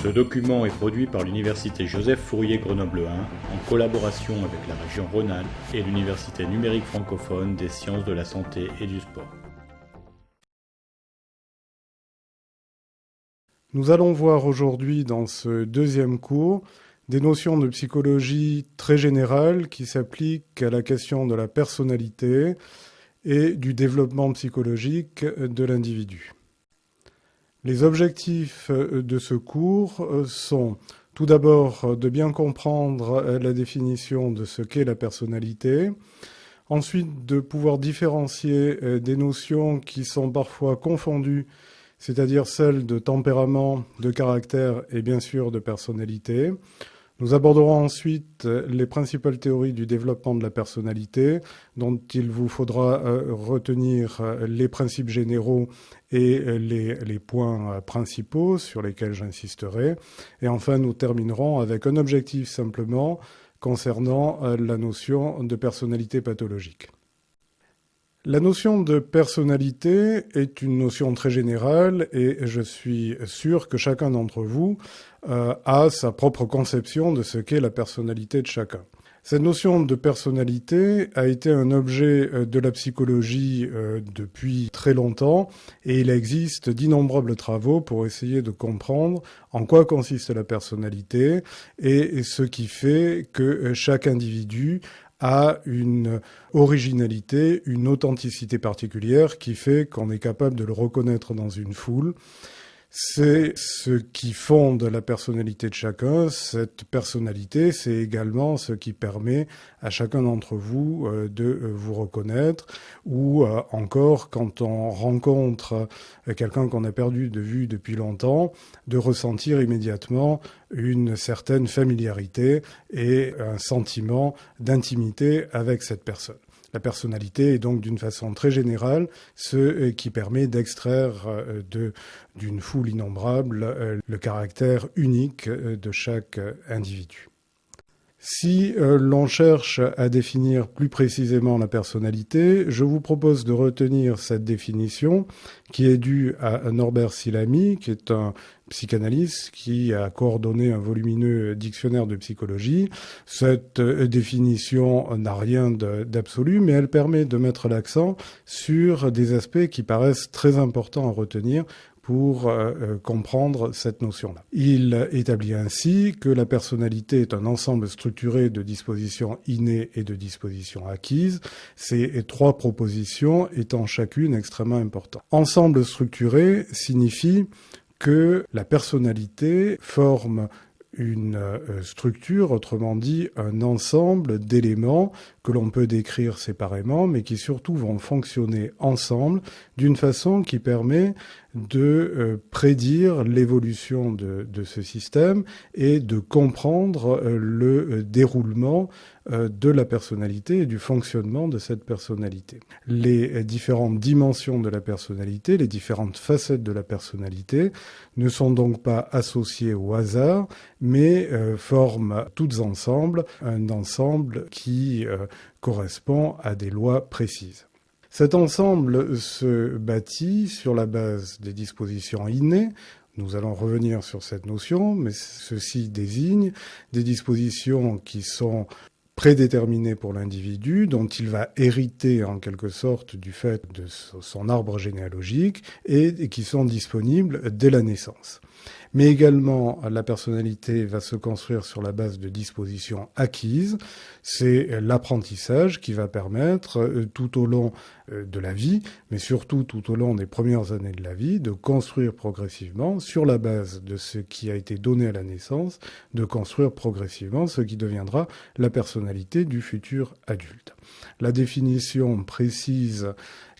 Ce document est produit par l'Université Joseph Fourier Grenoble 1 en collaboration avec la région Rhône-Alpes et l'Université numérique francophone des sciences de la santé et du sport. Nous allons voir aujourd'hui dans ce deuxième cours des notions de psychologie très générales qui s'appliquent à la question de la personnalité et du développement psychologique de l'individu. Les objectifs de ce cours sont tout d'abord de bien comprendre la définition de ce qu'est la personnalité, ensuite de pouvoir différencier des notions qui sont parfois confondues, c'est-à-dire celles de tempérament, de caractère et bien sûr de personnalité. Nous aborderons ensuite les principales théories du développement de la personnalité, dont il vous faudra retenir les principes généraux et les points principaux sur lesquels j'insisterai. Et enfin, nous terminerons avec un objectif simplement concernant la notion de personnalité pathologique. La notion de personnalité est une notion très générale et je suis sûr que chacun d'entre vous a sa propre conception de ce qu'est la personnalité de chacun. Cette notion de personnalité a été un objet de la psychologie depuis très longtemps et il existe d'innombrables travaux pour essayer de comprendre en quoi consiste la personnalité et ce qui fait que chaque individu a une originalité, une authenticité particulière qui fait qu'on est capable de le reconnaître dans une foule. C'est ce qui fonde la personnalité de chacun. Cette personnalité, c'est également ce qui permet à chacun d'entre vous de vous reconnaître ou encore quand on rencontre quelqu'un qu'on a perdu de vue depuis longtemps, de ressentir immédiatement une certaine familiarité et un sentiment d'intimité avec cette personne. La personnalité est donc d'une façon très générale ce qui permet d'extraire d'une foule innombrable le caractère unique de chaque individu. Si l'on cherche à définir plus précisément la personnalité, je vous propose de retenir cette définition qui est due à Norbert Silamy, qui est un psychanalyste qui a coordonné un volumineux dictionnaire de psychologie. Cette définition n'a rien d'absolu, mais elle permet de mettre l'accent sur des aspects qui paraissent très importants à retenir pour comprendre cette notion-là. Il établit ainsi que la personnalité est un ensemble structuré de dispositions innées et de dispositions acquises, ces trois propositions étant chacune extrêmement importantes. Ensemble structuré signifie que la personnalité forme une structure, autrement dit un ensemble d'éléments que l'on peut décrire séparément, mais qui surtout vont fonctionner ensemble d'une façon qui permet de prédire l'évolution de ce système et de comprendre le déroulement de la personnalité et du fonctionnement de cette personnalité. Les différentes dimensions de la personnalité, les différentes facettes de la personnalité ne sont donc pas associées au hasard, mais forment toutes ensemble un ensemble qui correspond à des lois précises. Cet ensemble se bâtit sur la base des dispositions innées. Nous allons revenir sur cette notion, mais ceci désigne des dispositions qui sont prédéterminées pour l'individu, dont il va hériter en quelque sorte du fait de son arbre généalogique et qui sont disponibles dès la naissance. Mais également, la personnalité va se construire sur la base de dispositions acquises. C'est l'apprentissage qui va permettre, tout au long de la vie, mais surtout tout au long des premières années de la vie, de construire progressivement, sur la base de ce qui a été donné à la naissance, de construire progressivement ce qui deviendra la personnalité du futur adulte. La définition précise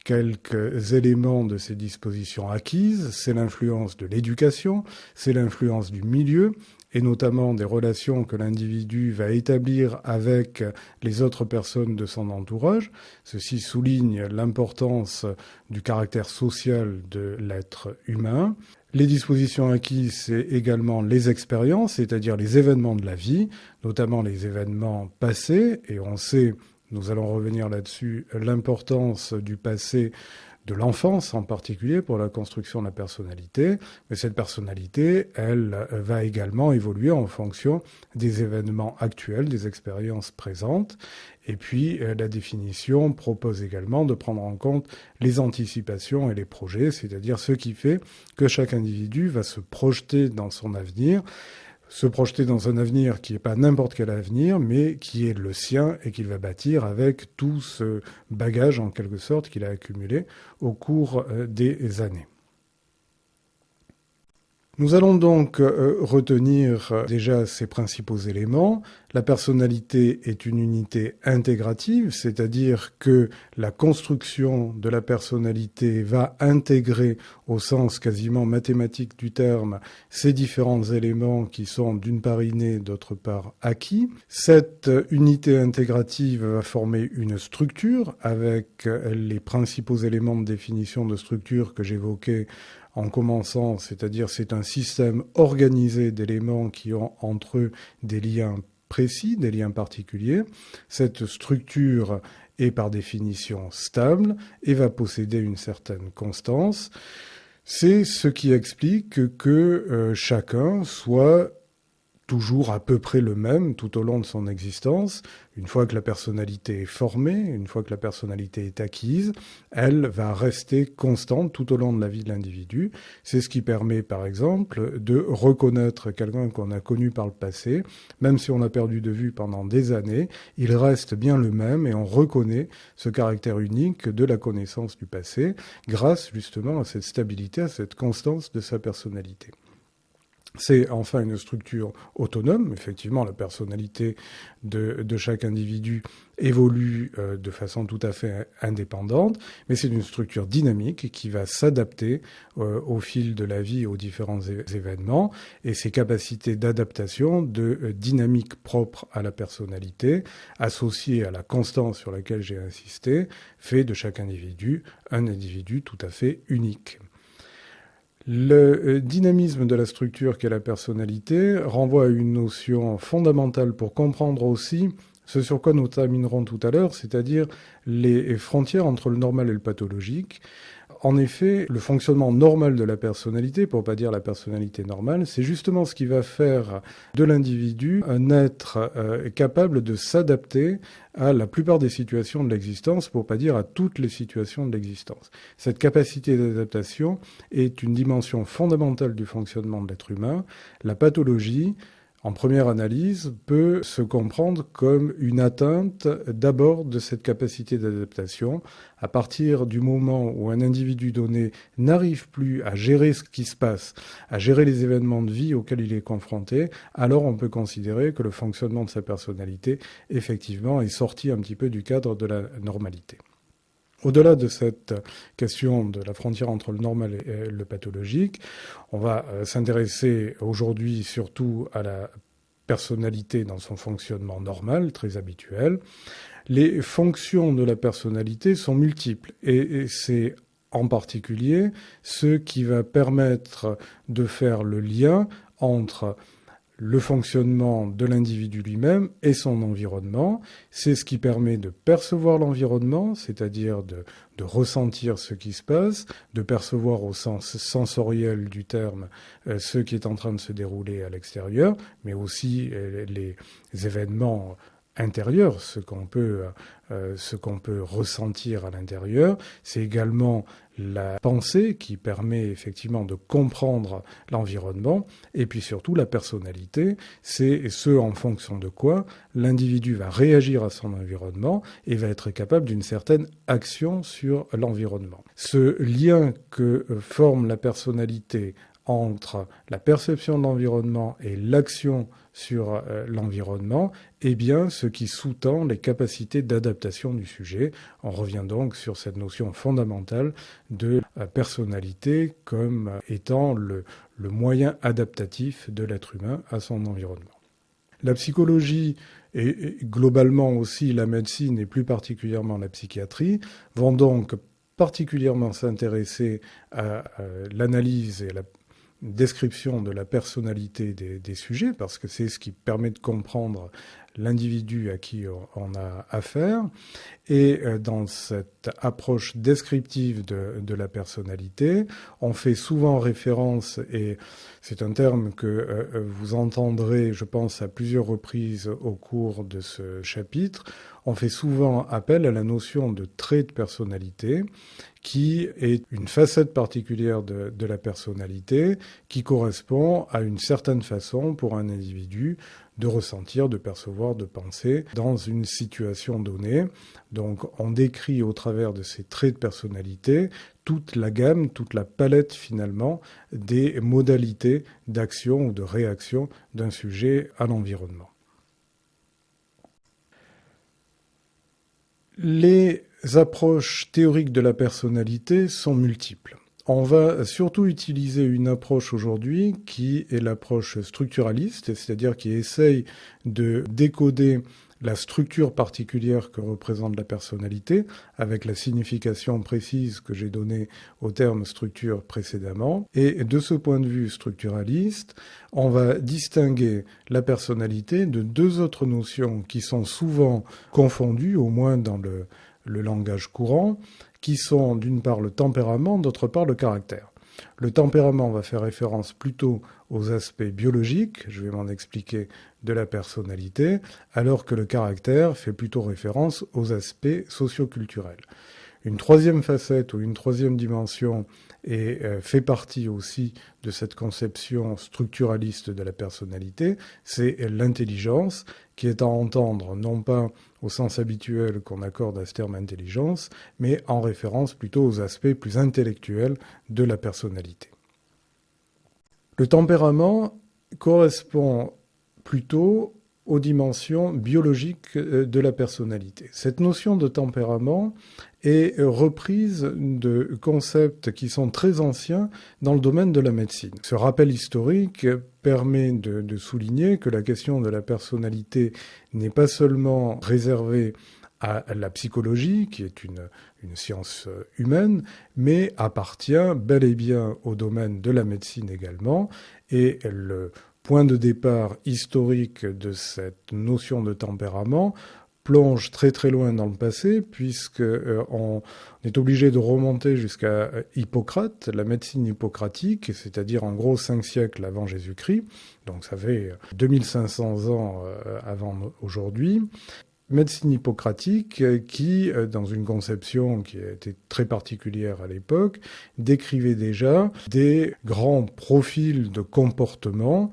quelques éléments de ces dispositions acquises, c'est l'influence de l'éducation, c'est l'influence du milieu, et notamment des relations que l'individu va établir avec les autres personnes de son entourage. Ceci souligne l'importance du caractère social de l'être humain. Les dispositions acquises, c'est également les expériences, c'est-à-dire les événements de la vie, notamment les événements passés, et on sait, nous allons revenir là-dessus, l'importance du passé de l'enfance en particulier pour la construction de la personnalité. Mais cette personnalité, elle va également évoluer en fonction des événements actuels, des expériences présentes. Et puis, la définition propose également de prendre en compte les anticipations et les projets, c'est-à-dire ce qui fait que chaque individu va se projeter dans son avenir, se projeter dans un avenir qui n'est pas n'importe quel avenir, mais qui est le sien et qu'il va bâtir avec tout ce bagage, en quelque sorte, qu'il a accumulé au cours des années. Nous allons donc retenir déjà ces principaux éléments. La personnalité est une unité intégrative, c'est-à-dire que la construction de la personnalité va intégrer, au sens quasiment mathématique du terme, ces différents éléments qui sont d'une part innés, d'autre part acquis. Cette unité intégrative va former une structure avec les principaux éléments de définition de structure que j'évoquais en commençant, c'est-à-dire c'est un système organisé d'éléments qui ont entre eux des liens précis, des liens particuliers. Cette structure est par définition stable et va posséder une certaine constance. C'est ce qui explique que chacun soit toujours à peu près le même tout au long de son existence. Une fois que la personnalité est formée, une fois que la personnalité est acquise, elle va rester constante tout au long de la vie de l'individu. C'est ce qui permet, par exemple, de reconnaître quelqu'un qu'on a connu par le passé. Même si on l'a perdu de vue pendant des années, il reste bien le même et on reconnaît ce caractère unique de la connaissance du passé grâce justement à cette stabilité, à cette constance de sa personnalité. C'est enfin une structure autonome. Effectivement, la personnalité de chaque individu évolue de façon tout à fait indépendante, mais c'est une structure dynamique qui va s'adapter au fil de la vie aux différents événements, et ces capacités d'adaptation, de dynamique propre à la personnalité, associées à la constance sur laquelle j'ai insisté, fait de chaque individu un individu tout à fait unique. Le dynamisme de la structure qu'est la personnalité renvoie à une notion fondamentale pour comprendre aussi ce sur quoi nous terminerons tout à l'heure, c'est-à-dire les frontières entre le normal et le pathologique. En effet, le fonctionnement normal de la personnalité, pour pas dire la personnalité normale, c'est justement ce qui va faire de l'individu un être capable de s'adapter à la plupart des situations de l'existence, pour pas dire à toutes les situations de l'existence. Cette capacité d'adaptation est une dimension fondamentale du fonctionnement de l'être humain. La pathologie, en première analyse, peut se comprendre comme une atteinte d'abord de cette capacité d'adaptation. À partir du moment où un individu donné n'arrive plus à gérer ce qui se passe, à gérer les événements de vie auxquels il est confronté, alors on peut considérer que le fonctionnement de sa personnalité, effectivement, est sorti un petit peu du cadre de la normalité. Au-delà de cette question de la frontière entre le normal et le pathologique, on va s'intéresser aujourd'hui surtout à la personnalité dans son fonctionnement normal, très habituel. Les fonctions de la personnalité sont multiples et c'est en particulier ce qui va permettre de faire le lien entre le fonctionnement de l'individu lui-même et son environnement. C'est ce qui permet de percevoir l'environnement, c'est-à-dire de ressentir ce qui se passe, de percevoir au sens sensoriel du terme ce qui est en train de se dérouler à l'extérieur, mais aussi les événements intérieurs, ce qu'on peut ressentir à l'intérieur. C'est également la pensée qui permet effectivement de comprendre l'environnement, et puis surtout la personnalité, c'est ce en fonction de quoi l'individu va réagir à son environnement et va être capable d'une certaine action sur l'environnement. Ce lien que forme la personnalité entre la perception de l'environnement et l'action sur l'environnement, est bien ce qui sous-tend les capacités d'adaptation du sujet. On revient donc sur cette notion fondamentale de personnalité comme étant le moyen adaptatif de l'être humain à son environnement. La psychologie et globalement aussi la médecine et plus particulièrement la psychiatrie vont donc particulièrement s'intéresser à l'analyse et à la description de la personnalité des sujets, parce que c'est ce qui permet de comprendre l'individu à qui on a affaire. Et dans cette approche descriptive de la personnalité, on fait souvent référence, et c'est un terme que vous entendrez, je pense, à plusieurs reprises au cours de ce chapitre, on fait souvent appel à la notion de trait de personnalité, qui est une facette particulière de la personnalité, qui correspond à une certaine façon pour un individu de ressentir, de percevoir, de penser dans une situation donnée. Donc on décrit au travers de ces traits de personnalité toute la gamme, toute la palette finalement des modalités d'action ou de réaction d'un sujet à l'environnement. Les approches théoriques de la personnalité sont multiples. On va surtout utiliser une approche aujourd'hui qui est l'approche structuraliste, c'est-à-dire qui essaye de décoder la structure particulière que représente la personnalité, avec la signification précise que j'ai donnée au terme structure précédemment. Et de ce point de vue structuraliste, on va distinguer la personnalité de deux autres notions qui sont souvent confondues, au moins dans le langage courant, qui sont d'une part le tempérament, d'autre part le caractère. Le tempérament va faire référence plutôt aux aspects biologiques, je vais m'en expliquer, de la personnalité, alors que le caractère fait plutôt référence aux aspects socioculturels. Une troisième facette ou une troisième dimension fait partie aussi de cette conception structuraliste de la personnalité, c'est l'intelligence, qui est à entendre non pas au sens habituel qu'on accorde à ce terme intelligence, mais en référence plutôt aux aspects plus intellectuels de la personnalité. Le tempérament correspond plutôt aux dimensions biologiques de la personnalité. Cette notion de tempérament est reprise de concepts qui sont très anciens dans le domaine de la médecine. Ce rappel historique permet de souligner que la question de la personnalité n'est pas seulement réservée à la psychologie, qui est une science humaine, mais appartient bel et bien au domaine de la médecine également, et le point de départ historique de cette notion de tempérament plonge très très loin dans le passé, puisqu'on est obligé de remonter jusqu'à Hippocrate, la médecine hippocratique, c'est-à-dire en gros 5 siècles avant Jésus-Christ, donc ça fait 2500 ans avant aujourd'hui. Médecine hippocratique qui, dans une conception qui était très particulière à l'époque, décrivait déjà des grands profils de comportement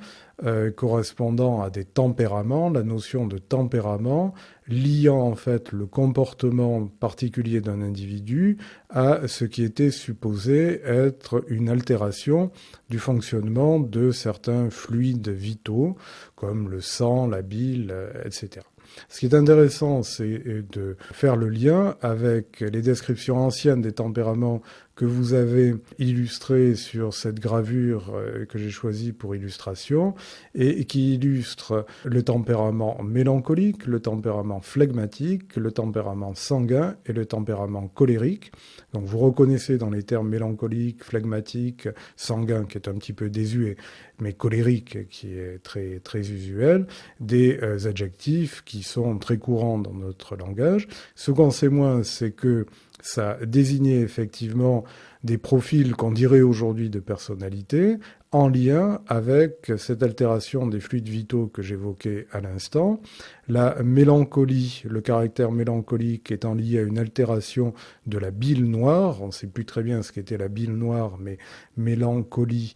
correspondant à des tempéraments, la notion de tempérament liant en fait le comportement particulier d'un individu à ce qui était supposé être une altération du fonctionnement de certains fluides vitaux, comme le sang, la bile, etc. Ce qui est intéressant, c'est de faire le lien avec les descriptions anciennes des tempéraments que vous avez illustrées sur cette gravure que j'ai choisie pour illustration et qui illustre le tempérament mélancolique, le tempérament phlegmatique, le tempérament sanguin et le tempérament colérique. Donc vous reconnaissez dans les termes mélancolique, phlegmatique, sanguin qui est un petit peu désuet, mais colérique qui est très, très usuel, des adjectifs qui sont très courants dans notre langage. Ce qu'on sait moins, c'est que ça désignait effectivement des profils qu'on dirait aujourd'hui de personnalité en lien avec cette altération des fluides vitaux que j'évoquais à l'instant. La mélancolie, le caractère mélancolique étant lié à une altération de la bile noire. On ne sait plus très bien ce qu'était la bile noire, mais mélancolie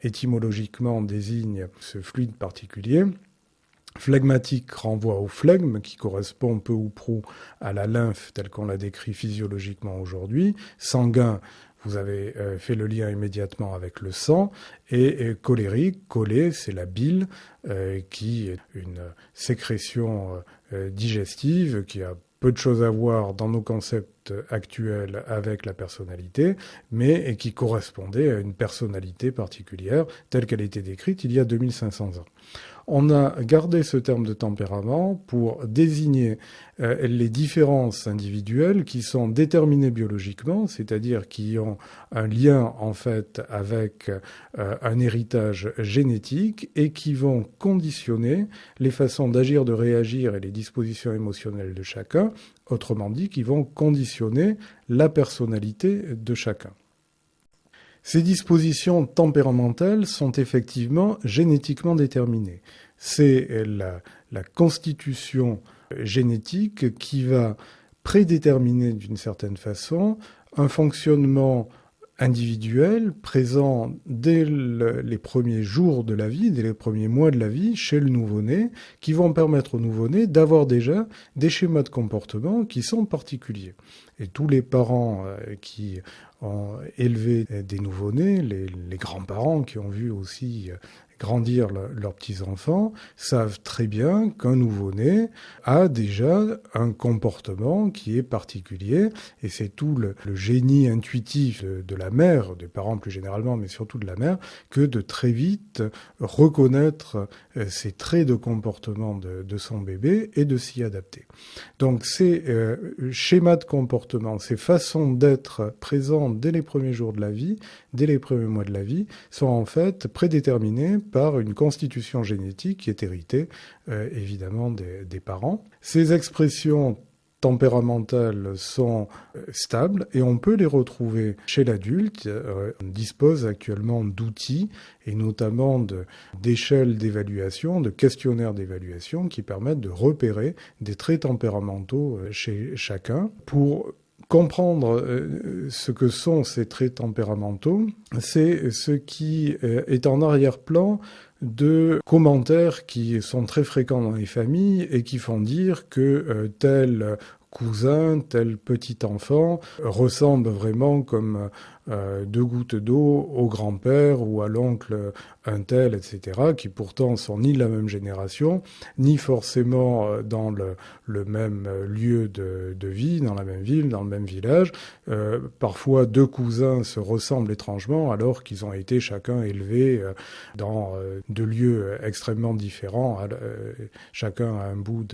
étymologiquement désigne ce fluide particulier. Phlegmatique renvoie au flegme, qui correspond peu ou prou à la lymphe telle qu'on la décrit physiologiquement aujourd'hui. Sanguin, vous avez fait le lien immédiatement avec le sang. Et colérique, colé, c'est la bile, qui est une sécrétion digestive qui a peu de choses à voir dans nos concepts actuels avec la personnalité, mais qui correspondait à une personnalité particulière telle qu'elle était décrite il y a 2500 ans. On a gardé ce terme de tempérament pour désigner les différences individuelles qui sont déterminées biologiquement, c'est-à-dire qui ont un lien en fait avec un héritage génétique et qui vont conditionner les façons d'agir, de réagir et les dispositions émotionnelles de chacun, autrement dit, qui vont conditionner la personnalité de chacun. Ces dispositions tempéramentales sont effectivement génétiquement déterminées. C'est la constitution génétique qui va prédéterminer d'une certaine façon un fonctionnement individuel présent dès les premiers jours de la vie, dès les premiers mois de la vie chez le nouveau-né, qui vont permettre au nouveau-né d'avoir déjà des schémas de comportement qui sont particuliers. Et tous les parents qui ont élevé des nouveau-nés, les grands-parents qui ont vu aussi grandir leurs petits-enfants, savent très bien qu'un nouveau-né a déjà un comportement qui est particulier, et c'est tout le génie intuitif de la mère, des parents plus généralement, mais surtout de la mère, que de très vite reconnaître ces traits de comportement de son bébé et de s'y adapter. Donc ces schémas de comportement, ces façons d'être présents dès les premiers jours de la vie, dès les premiers mois de la vie, sont en fait prédéterminés par une constitution génétique qui est héritée évidemment des parents. Ces expressions tempéramentales sont stables et on peut les retrouver chez l'adulte. On dispose actuellement d'outils et notamment d'échelles d'évaluation, de questionnaires d'évaluation qui permettent de repérer des traits tempéramentaux chez chacun. Pour comprendre ce que sont ces traits tempéramentaux, c'est ce qui est en arrière-plan de commentaires qui sont très fréquents dans les familles et qui font dire que tel cousin, tel petit enfant ressemble vraiment comme 2 gouttes d'eau au grand-père ou à l'oncle un tel, etc., qui pourtant sont ni de la même génération, ni forcément dans le même lieu de vie, dans la même ville, dans le même village. Parfois, 2 cousins se ressemblent étrangement alors qu'ils ont été chacun élevés dans 2 lieux extrêmement différents, chacun à un bout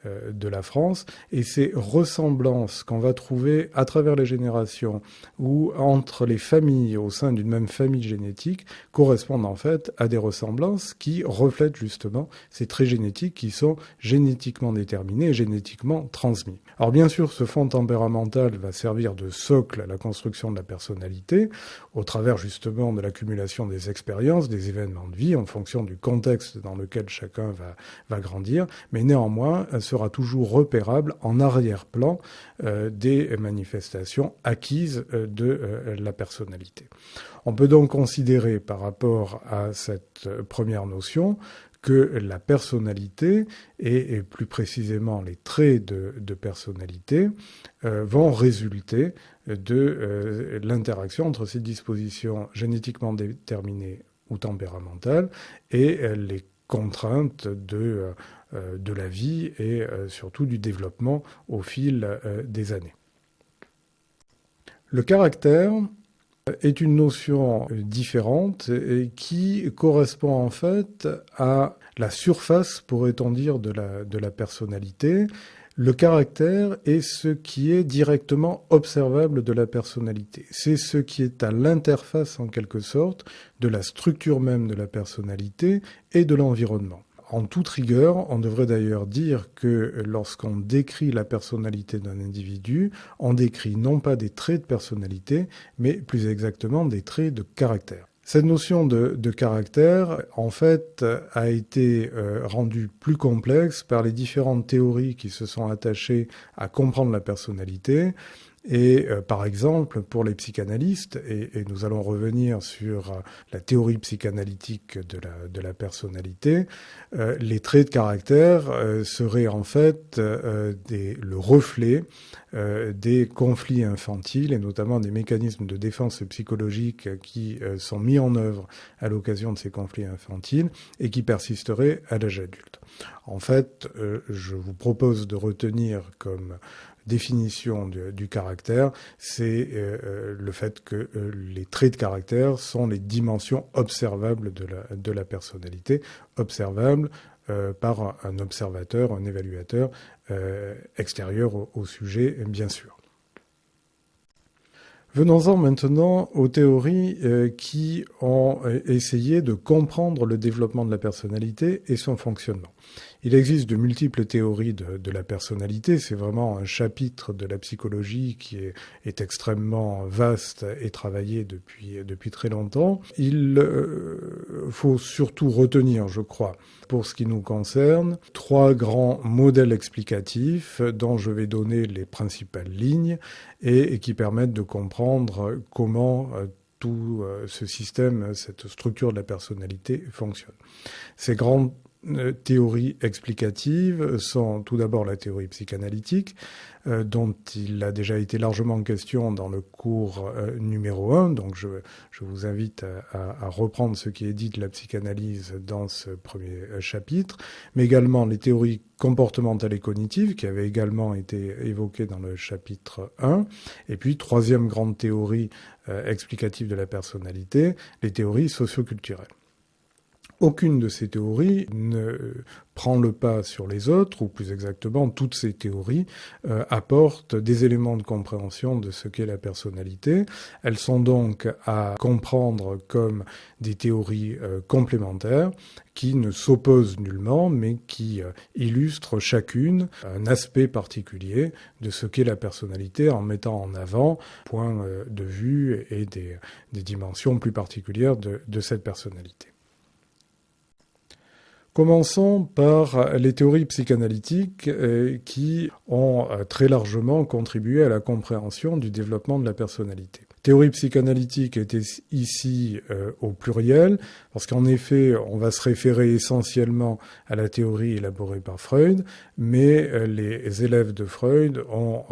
de la France. Et ces ressemblances qu'on va trouver à travers les générations ou entre les familles au sein d'une même famille génétique correspondent en fait à des ressemblances qui reflètent justement ces traits génétiques qui sont génétiquement déterminés et génétiquement transmis. Alors bien sûr, ce fond tempéramental va servir de socle à la construction de la personnalité au travers justement de l'accumulation des expériences, des événements de vie en fonction du contexte dans lequel chacun va grandir, mais néanmoins, elle sera toujours repérable en arrière-plan des manifestations acquises de la personnalité. On peut donc considérer par rapport à cette première notion que la personnalité et plus précisément les traits de personnalité vont résulter de l'interaction entre ces dispositions génétiquement déterminées ou tempéramentales et les contraintes de la vie et surtout du développement au fil des années. Le caractère est une notion différente et qui correspond en fait à la surface, pourrait-on dire, de la personnalité. Le caractère est ce qui est directement observable de la personnalité. C'est ce qui est à l'interface, en quelque sorte, de la structure même de la personnalité et de l'environnement. En toute rigueur, on devrait d'ailleurs dire que lorsqu'on décrit la personnalité d'un individu, on décrit non pas des traits de personnalité, mais plus exactement des traits de caractère. Cette notion de caractère, en fait, a été rendue plus complexe par les différentes théories qui se sont attachées à comprendre la personnalité. Et par exemple, pour les psychanalystes, et nous allons revenir sur la théorie psychanalytique de la personnalité, les traits de caractère seraient en fait le reflet des conflits infantiles et notamment des mécanismes de défense psychologique qui sont mis en œuvre à l'occasion de ces conflits infantiles et qui persisteraient à l'âge adulte. En fait, je vous propose de retenir comme définition du caractère, c'est le fait que les traits de caractère sont les dimensions observables de la personnalité, observables par un observateur, un évaluateur extérieur au sujet, bien sûr. Venons-en maintenant aux théories qui ont essayé de comprendre le développement de la personnalité et son fonctionnement. Il existe de multiples théories de la personnalité. C'est vraiment un chapitre de la psychologie qui est extrêmement vaste et travaillé depuis très longtemps. Il faut surtout retenir, je crois, pour ce qui nous concerne, 3 grands modèles explicatifs dont je vais donner les principales lignes et qui permettent de comprendre comment tout ce système, cette structure de la personnalité fonctionne. Ces grandes théories explicatives sont tout d'abord la théorie psychanalytique, dont il a déjà été largement question dans le cours numéro 1. Donc je vous invite à reprendre ce qui est dit de la psychanalyse dans ce premier chapitre, mais également les théories comportementales et cognitives qui avaient également été évoquées dans le chapitre 1. Et puis, troisième grande théorie explicative de la personnalité, les théories socioculturelles. Aucune de ces théories ne prend le pas sur les autres, ou plus exactement, toutes ces théories apportent des éléments de compréhension de ce qu'est la personnalité. Elles sont donc à comprendre comme des théories complémentaires qui ne s'opposent nullement, mais qui illustrent chacune un aspect particulier de ce qu'est la personnalité en mettant en avant points de vue et des dimensions plus particulières de cette personnalité. Commençons par les théories psychanalytiques qui ont très largement contribué à la compréhension du développement de la personnalité. Théorie psychanalytique était ici au pluriel, parce qu'en effet, on va se référer essentiellement à la théorie élaborée par Freud, mais les élèves de Freud ont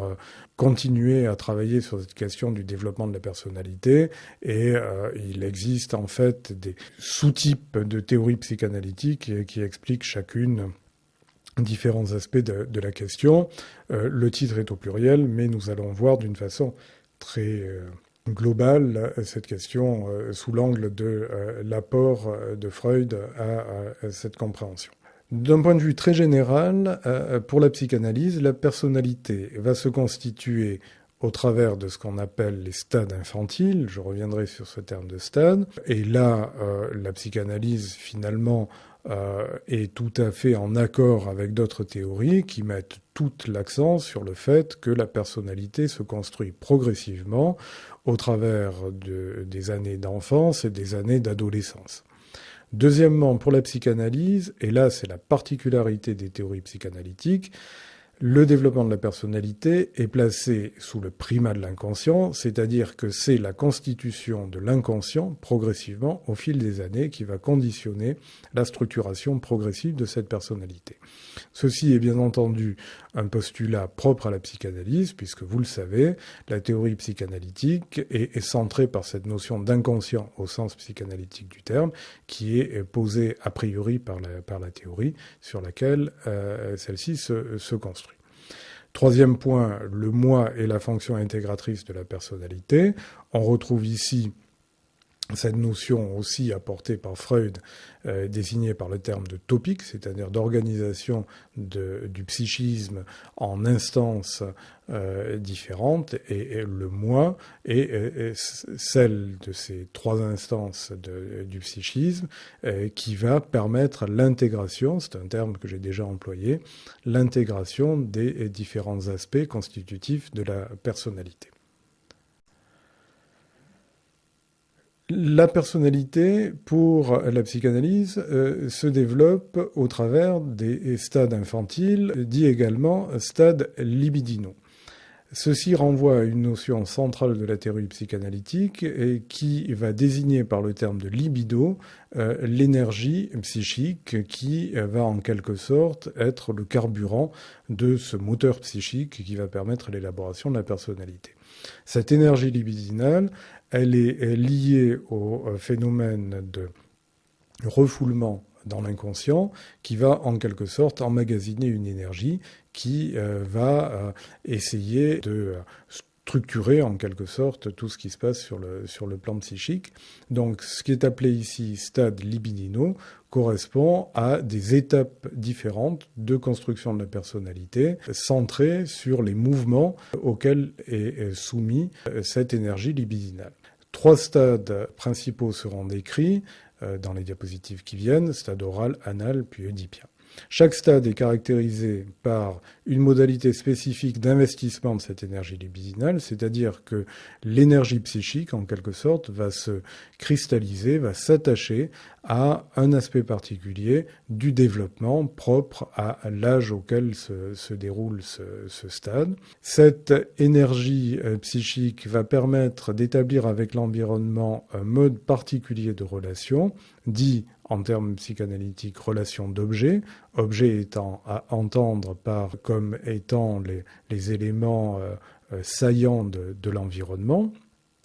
continué à travailler sur cette question du développement de la personnalité, et il existe en fait des sous-types de théories psychanalytiques qui expliquent chacune différents aspects de la question. Le titre est au pluriel, mais nous allons voir d'une façon très globale cette question sous l'angle de l'apport de Freud à cette compréhension. D'un point de vue très général, pour la psychanalyse, la personnalité va se constituer au travers de ce qu'on appelle les stades infantiles. Je reviendrai sur ce terme de stade. Et là, la psychanalyse, finalement, est tout à fait en accord avec d'autres théories qui mettent tout l'accent sur le fait que la personnalité se construit progressivement au travers des années d'enfance et des années d'adolescence. Deuxièmement, pour la psychanalyse, et là c'est la particularité des théories psychanalytiques, le développement de la personnalité est placé sous le primat de l'inconscient, c'est-à-dire que c'est la constitution de l'inconscient progressivement au fil des années qui va conditionner la structuration progressive de cette personnalité. Ceci est bien entendu un postulat propre à la psychanalyse, puisque vous le savez, la théorie psychanalytique est centrée par cette notion d'inconscient au sens psychanalytique du terme, qui est posée a priori par la théorie sur laquelle celle-ci se construit. Troisième point, le moi et la fonction intégratrice de la personnalité. On retrouve ici cette notion aussi apportée par Freud, désignée par le terme de topique, c'est-à-dire d'organisation du psychisme en instances différentes, et le moi est celle de ces 3 instances du psychisme qui va permettre l'intégration, c'est un terme que j'ai déjà employé, l'intégration des différents aspects constitutifs de la personnalité. La personnalité, pour la psychanalyse, se développe au travers des stades infantiles, dit également stades libidinaux. Ceci renvoie à une notion centrale de la théorie psychanalytique et qui va désigner par le terme de libido l'énergie psychique qui va en quelque sorte être le carburant de ce moteur psychique qui va permettre l'élaboration de la personnalité. Cette énergie libidinale, elle est liée au phénomène de refoulement dans l'inconscient qui va en quelque sorte emmagasiner une énergie qui va essayer de structurer en quelque sorte tout ce qui se passe sur le plan psychique. Donc ce qui est appelé ici stade libidinaux correspond à des étapes différentes de construction de la personnalité centrées sur les mouvements auxquels est soumis cette énergie libidinale. 3 stades principaux seront décrits dans les diapositives qui viennent, stade oral, anal, puis oedipien. Chaque stade est caractérisé par une modalité spécifique d'investissement de cette énergie libidinale, c'est-à-dire que l'énergie psychique, en quelque sorte, va se cristalliser, va s'attacher à un aspect particulier du développement propre à l'âge auquel se déroule ce stade. Cette énergie psychique va permettre d'établir avec l'environnement un mode particulier de relation, dit en termes psychanalytiques, relation d'objet, objet étant à entendre comme étant les éléments saillants de l'environnement.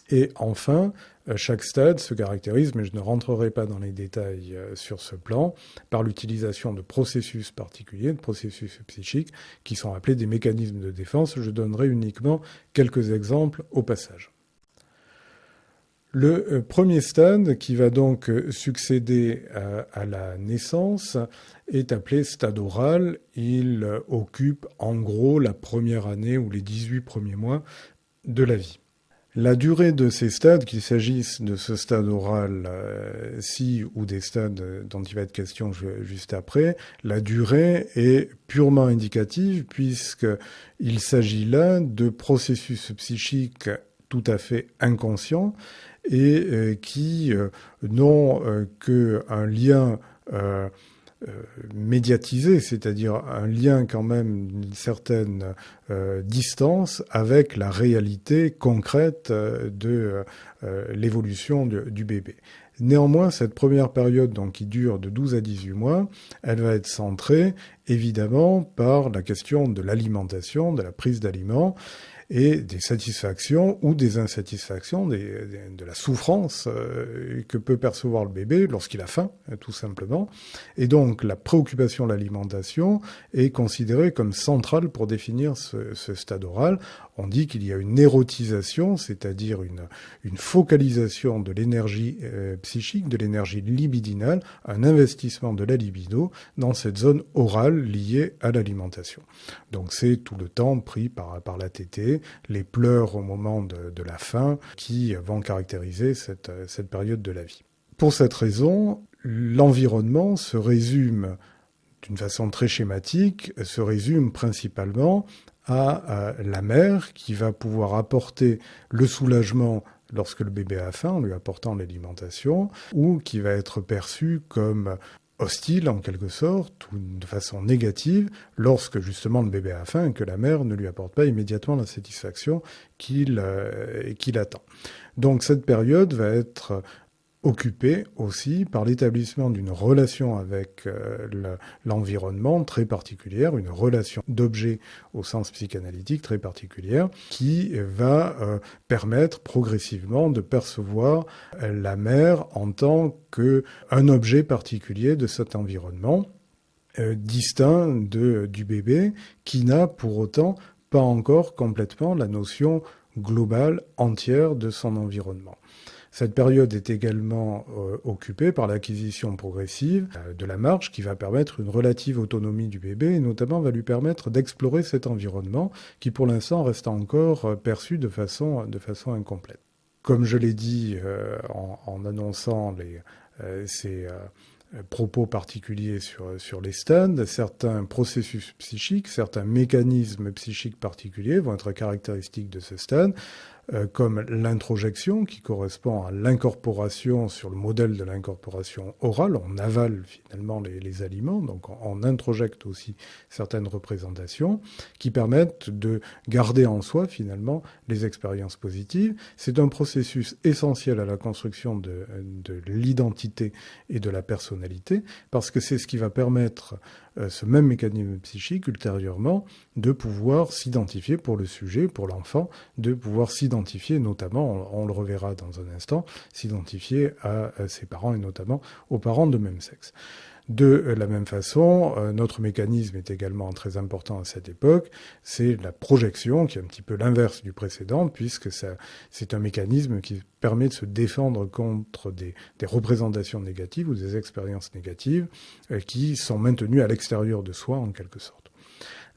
Et enfin, chaque stade se caractérise, mais je ne rentrerai pas dans les détails sur ce plan, par l'utilisation de processus particuliers, de processus psychiques, qui sont appelés des mécanismes de défense. Je donnerai uniquement quelques exemples au passage. Le premier stade, qui va donc succéder à la naissance, est appelé stade oral. Il occupe en gros la première année ou les 18 premiers mois de la vie. La durée de ces stades, qu'il s'agisse de ce stade oral-ci ou des stades dont il va être question juste après, la durée est purement indicative puisqu'il s'agit là de processus psychiques tout à fait inconscients et qui n'ont qu'un lien médiatisé, c'est-à-dire un lien quand même d'une certaine distance avec la réalité concrète de l'évolution du bébé. Néanmoins, cette première période, donc, qui dure de 12 à 18 mois, elle va être centrée évidemment par la question de l'alimentation, de la prise d'aliments, et des satisfactions ou des insatisfactions, de la souffrance que peut percevoir le bébé lorsqu'il a faim, tout simplement. Et donc la préoccupation de l'alimentation est considérée comme centrale pour définir ce stade oral. On dit qu'il y a une érotisation, c'est-à-dire une focalisation de l'énergie psychique, de l'énergie libidinale, un investissement de la libido dans cette zone orale liée à l'alimentation. Donc c'est tout le temps pris par la tétée, les pleurs au moment de la faim qui vont caractériser cette période de la vie. Pour cette raison, l'environnement se résume d'une façon très schématique, se résume principalement à la mère qui va pouvoir apporter le soulagement lorsque le bébé a faim en lui apportant l'alimentation, ou qui va être perçue comme hostile en quelque sorte, ou de façon négative, lorsque justement le bébé a faim et que la mère ne lui apporte pas immédiatement la satisfaction qu'il attend. Donc cette période va être occupée aussi par l'établissement d'une relation avec l'environnement très particulière, une relation d'objet au sens psychanalytique très particulière, qui va permettre progressivement de percevoir la mère en tant qu'un objet particulier de cet environnement, distinct du bébé, qui n'a pour autant pas encore complètement la notion globale, entière de son environnement. Cette période est également occupée par l'acquisition progressive de la marche qui va permettre une relative autonomie du bébé et notamment va lui permettre d'explorer cet environnement qui pour l'instant reste encore perçu de façon incomplète. Comme je l'ai dit en annonçant ces propos particuliers sur les stades, certains processus psychiques, certains mécanismes psychiques particuliers vont être caractéristiques de ce stade, comme l'introjection qui correspond à l'incorporation sur le modèle de l'incorporation orale. On avale finalement les aliments, donc on introjecte aussi certaines représentations qui permettent de garder en soi finalement les expériences positives. C'est un processus essentiel à la construction de l'identité et de la personnalité parce que c'est ce qui va permettre ce même mécanisme psychique ultérieurement de pouvoir s'identifier pour le sujet, pour l'enfant, de pouvoir s'identifier s'identifier, notamment, on le reverra dans un instant, s'identifier à ses parents et notamment aux parents de même sexe. De la même façon, notre mécanisme est également très important à cette époque, c'est la projection, qui est un petit peu l'inverse du précédent, puisque c'est un mécanisme qui permet de se défendre contre des représentations négatives ou des expériences négatives qui sont maintenues à l'extérieur de soi, en quelque sorte.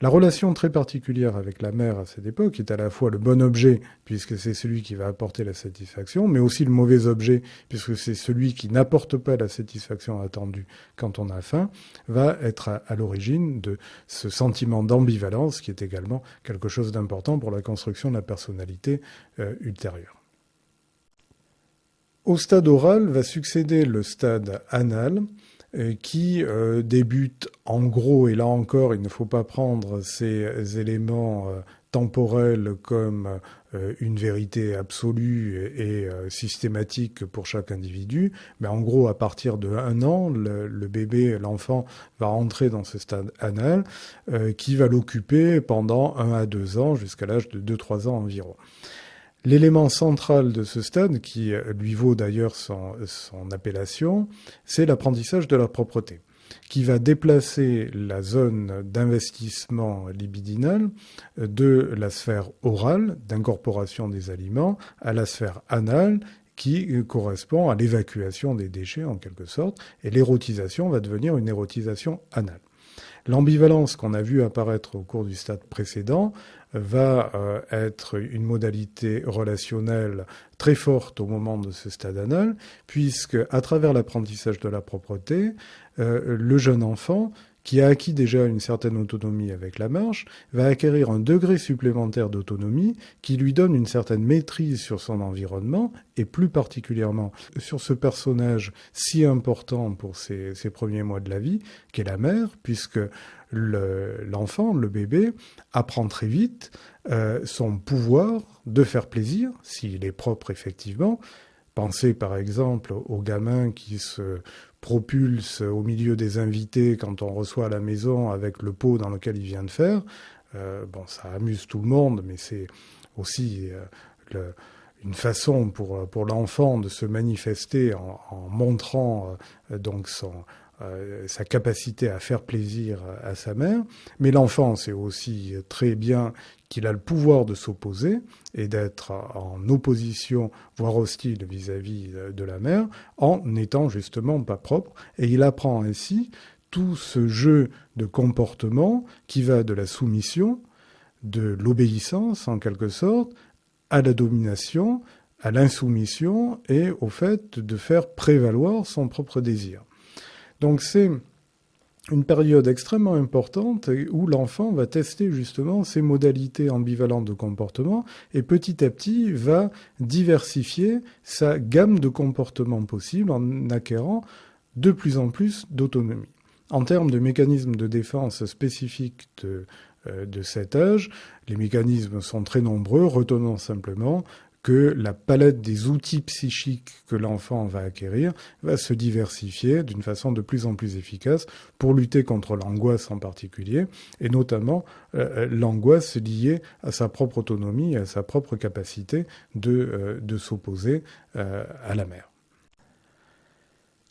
La relation très particulière avec la mère à cette époque est à la fois le bon objet, puisque c'est celui qui va apporter la satisfaction, mais aussi le mauvais objet, puisque c'est celui qui n'apporte pas la satisfaction attendue quand on a faim, va être à l'origine de ce sentiment d'ambivalence qui est également quelque chose d'important pour la construction de la personnalité ultérieure. Au stade oral va succéder le stade anal, qui débute en gros, et là encore, il ne faut pas prendre ces éléments temporels comme une vérité absolue et systématique pour chaque individu, mais en gros, à partir de 1 an, le bébé, l'enfant, va entrer dans ce stade anal, qui va l'occuper pendant 1 à 2 ans, jusqu'à l'âge de 2-3 ans environ. L'élément central de ce stade, qui lui vaut d'ailleurs son appellation, c'est l'apprentissage de la propreté, qui va déplacer la zone d'investissement libidinal de la sphère orale, d'incorporation des aliments, à la sphère anale, qui correspond à l'évacuation des déchets en quelque sorte, et l'érotisation va devenir une érotisation anale. L'ambivalence qu'on a vu apparaître au cours du stade précédent va être une modalité relationnelle très forte au moment de ce stade anal, puisque à travers l'apprentissage de la propreté, le jeune enfant, qui a acquis déjà une certaine autonomie avec la marche, va acquérir un degré supplémentaire d'autonomie qui lui donne une certaine maîtrise sur son environnement et plus particulièrement sur ce personnage si important pour ses premiers mois de la vie, qu'est la mère, puisque l'enfant, le bébé, apprend très vite son pouvoir de faire plaisir, s'il est propre effectivement. Pensez par exemple aux gamins qui se propulsent au milieu des invités quand on reçoit à la maison avec le pot dans lequel il vient de faire. Ça amuse tout le monde, mais c'est aussi une façon pour l'enfant de se manifester en montrant donc sa capacité à faire plaisir à sa mère. Mais l'enfant sait aussi très bien qu'il a le pouvoir de s'opposer et d'être en opposition, voire hostile vis-à-vis de la mère, en n'étant justement pas propre. Et il apprend ainsi tout ce jeu de comportement qui va de la soumission, de l'obéissance en quelque sorte, à la domination, à l'insoumission et au fait de faire prévaloir son propre désir. Donc c'est une période extrêmement importante où l'enfant va tester justement ces modalités ambivalentes de comportement et petit à petit va diversifier sa gamme de comportements possibles en acquérant de plus en plus d'autonomie. En termes de mécanismes de défense spécifiques de cet âge, les mécanismes sont très nombreux, retenons simplement que la palette des outils psychiques que l'enfant va acquérir va se diversifier d'une façon de plus en plus efficace pour lutter contre l'angoisse en particulier, et notamment l'angoisse liée à sa propre autonomie, à sa propre capacité de s'opposer à la mère.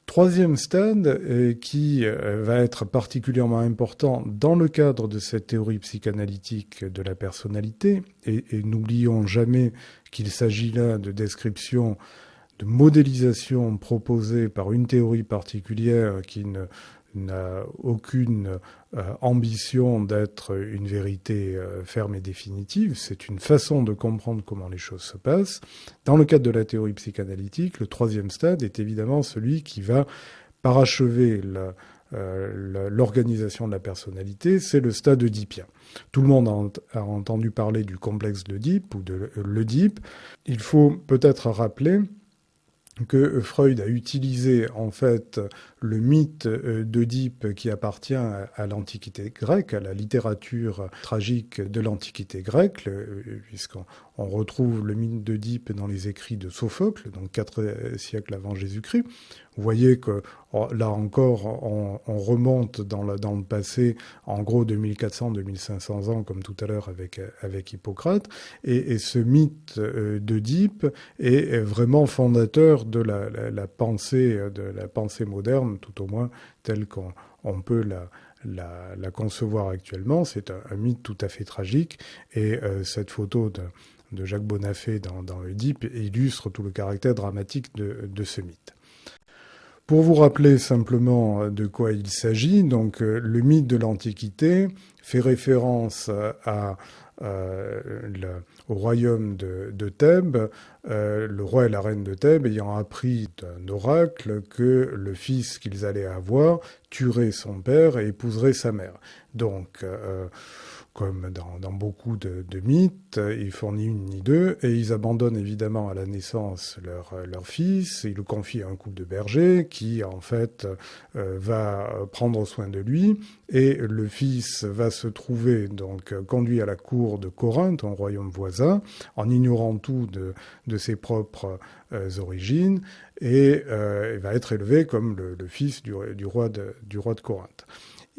Troisième stade qui va être particulièrement important dans le cadre de cette théorie psychanalytique de la personnalité, et n'oublions jamais qu'il s'agit là de descriptions, de modélisation proposée par une théorie particulière qui n'a aucune ambition d'être une vérité ferme et définitive. C'est une façon de comprendre comment les choses se passent. Dans le cadre de la théorie psychanalytique, le troisième stade est évidemment celui qui va parachever l'organisation de la personnalité, c'est le stade oedipien. Tout le monde a entendu parler du complexe d'Oedipe ou de l'Oedipe. Il faut peut-être rappeler que Freud a utilisé en fait le mythe d'Oedipe qui appartient à l'Antiquité grecque, à la littérature tragique de l'Antiquité grecque, puisqu'on retrouve le mythe d'Oedipe dans les écrits de Sophocle, donc 4 siècles avant Jésus-Christ, Vous voyez que là encore, on remonte dans le passé, en gros 2400-2500 ans, comme tout à l'heure avec Hippocrate. Et ce mythe d'Œdipe est vraiment fondateur de la pensée moderne, tout au moins telle qu'on peut la concevoir actuellement. C'est un mythe tout à fait tragique. Et cette photo de Jacques Bonafé dans Oedipe illustre tout le caractère dramatique de ce mythe. Pour vous rappeler simplement de quoi il s'agit, donc le mythe de l'Antiquité fait référence au royaume de Thèbes, le roi et la reine de Thèbes ayant appris d'un oracle que le fils qu'ils allaient avoir tuerait son père et épouserait sa mère. Donc, comme dans beaucoup de mythes, il fournit une ni deux, et ils abandonnent évidemment à la naissance leur fils, ils le confient à un couple de bergers qui, en fait, va prendre soin de lui, et le fils va se trouver donc conduit à la cour de Corinthe, un royaume voisin, en ignorant tout de ses propres origines, et il va être élevé comme le fils du roi de Corinthe.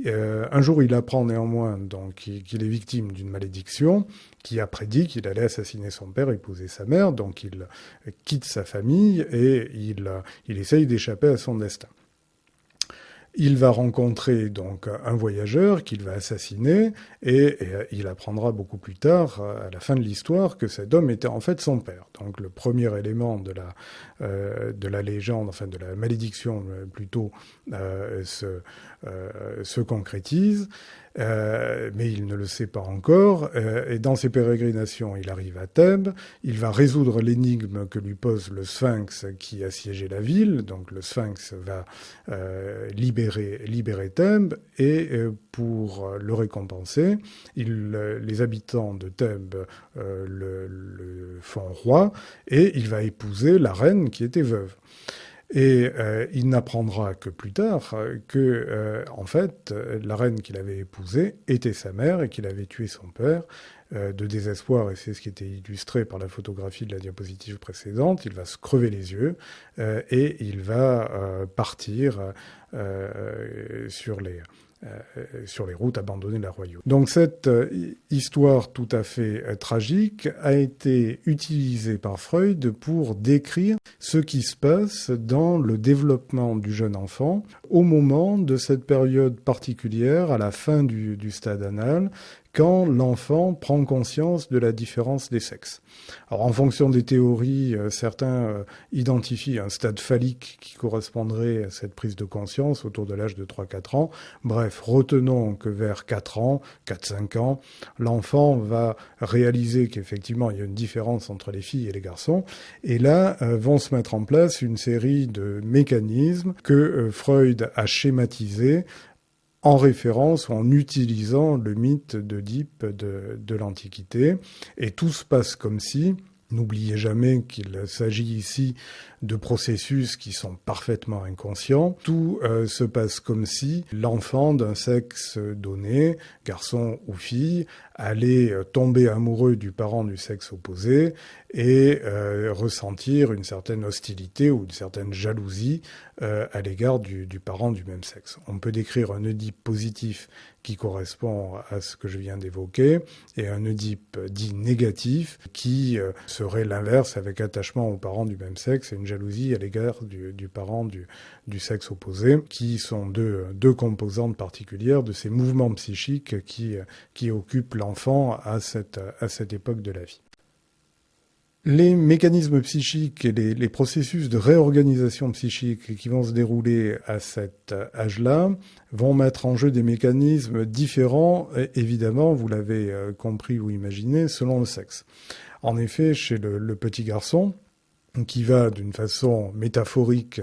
Un jour, il apprend néanmoins donc qu'il est victime d'une malédiction qui a prédit qu'il allait assassiner son père, épouser sa mère. Donc, il quitte sa famille et il essaye d'échapper à son destin. Il va rencontrer donc un voyageur qu'il va assassiner et il apprendra beaucoup plus tard, à la fin de l'histoire, que cet homme était en fait son père. Donc le premier élément de la légende, enfin de la malédiction plutôt, se concrétise. Mais il ne le sait pas encore. Et dans ses pérégrinations, il arrive à Thèbes. Il va résoudre l'énigme que lui pose le Sphinx qui assiégeait la ville. Donc le Sphinx va libérer Thèbes. Et pour le récompenser, les habitants de Thèbes le font roi. Et il va épouser la reine qui était veuve. Et il n'apprendra que plus tard que, en fait, la reine qu'il avait épousée était sa mère et qu'il avait tué son père de désespoir. Et c'est ce qui était illustré par la photographie de la diapositive précédente. Il va se crever les yeux et il va partir sur les routes, abandonner la royauté. Donc cette histoire tout à fait tragique a été utilisée par Freud pour décrire ce qui se passe dans le développement du jeune enfant au moment de cette période particulière, à la fin du stade anal, quand l'enfant prend conscience de la différence des sexes. Alors en fonction des théories, certains identifient un stade phallique qui correspondrait à cette prise de conscience autour de l'âge de 3-4 ans. Bref, retenons que vers 4 ans, 4-5 ans, l'enfant va réaliser qu'effectivement il y a une différence entre les filles et les garçons. Et là vont se mettre en place une série de mécanismes que Freud a schématisés en référence ou en utilisant le mythe d'Œdipe de l'Antiquité. Et tout se passe comme si, n'oubliez jamais qu'il s'agit ici de processus qui sont parfaitement inconscients, tout se passe comme si l'enfant d'un sexe donné, garçon ou fille, allait tomber amoureux du parent du sexe opposé et ressentir une certaine hostilité ou une certaine jalousie à l'égard du parent du même sexe. On peut décrire un Oedipe positif qui correspond à ce que je viens d'évoquer, et un Oedipe dit négatif qui serait l'inverse, avec attachement aux parents du même sexe et une jalousie à l'égard du parent du sexe opposé, qui sont deux composantes particulières de ces mouvements psychiques qui occupent l'enfant à cette époque de la vie. Les mécanismes psychiques et les processus de réorganisation psychique qui vont se dérouler à cet âge-là vont mettre en jeu des mécanismes différents, évidemment, vous l'avez compris ou imaginé, selon le sexe. En effet, chez le petit garçon, qui va d'une façon métaphorique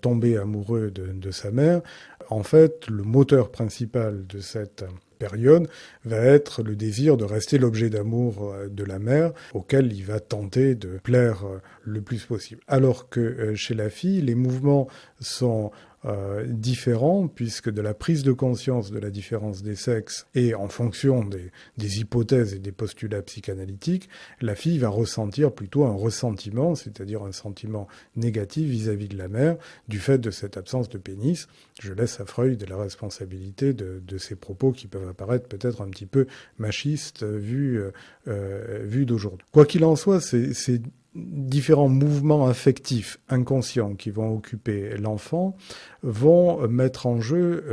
tomber amoureux de sa mère, en fait, le moteur principal de cette période va être le désir de rester l'objet d'amour de la mère, auquel il va tenter de plaire le plus possible. Alors que chez la fille, les mouvements sont différents, puisque de la prise de conscience de la différence des sexes et en fonction des hypothèses et des postulats psychanalytiques, la fille va ressentir plutôt un ressentiment, c'est-à-dire un sentiment négatif vis-à-vis de la mère, du fait de cette absence de pénis. Je laisse à Freud la responsabilité de ces propos qui peuvent apparaître peut-être un petit peu machistes vu d'aujourd'hui. Quoi qu'il en soit, c'est différents mouvements affectifs inconscients qui vont occuper l'enfant vont mettre en jeu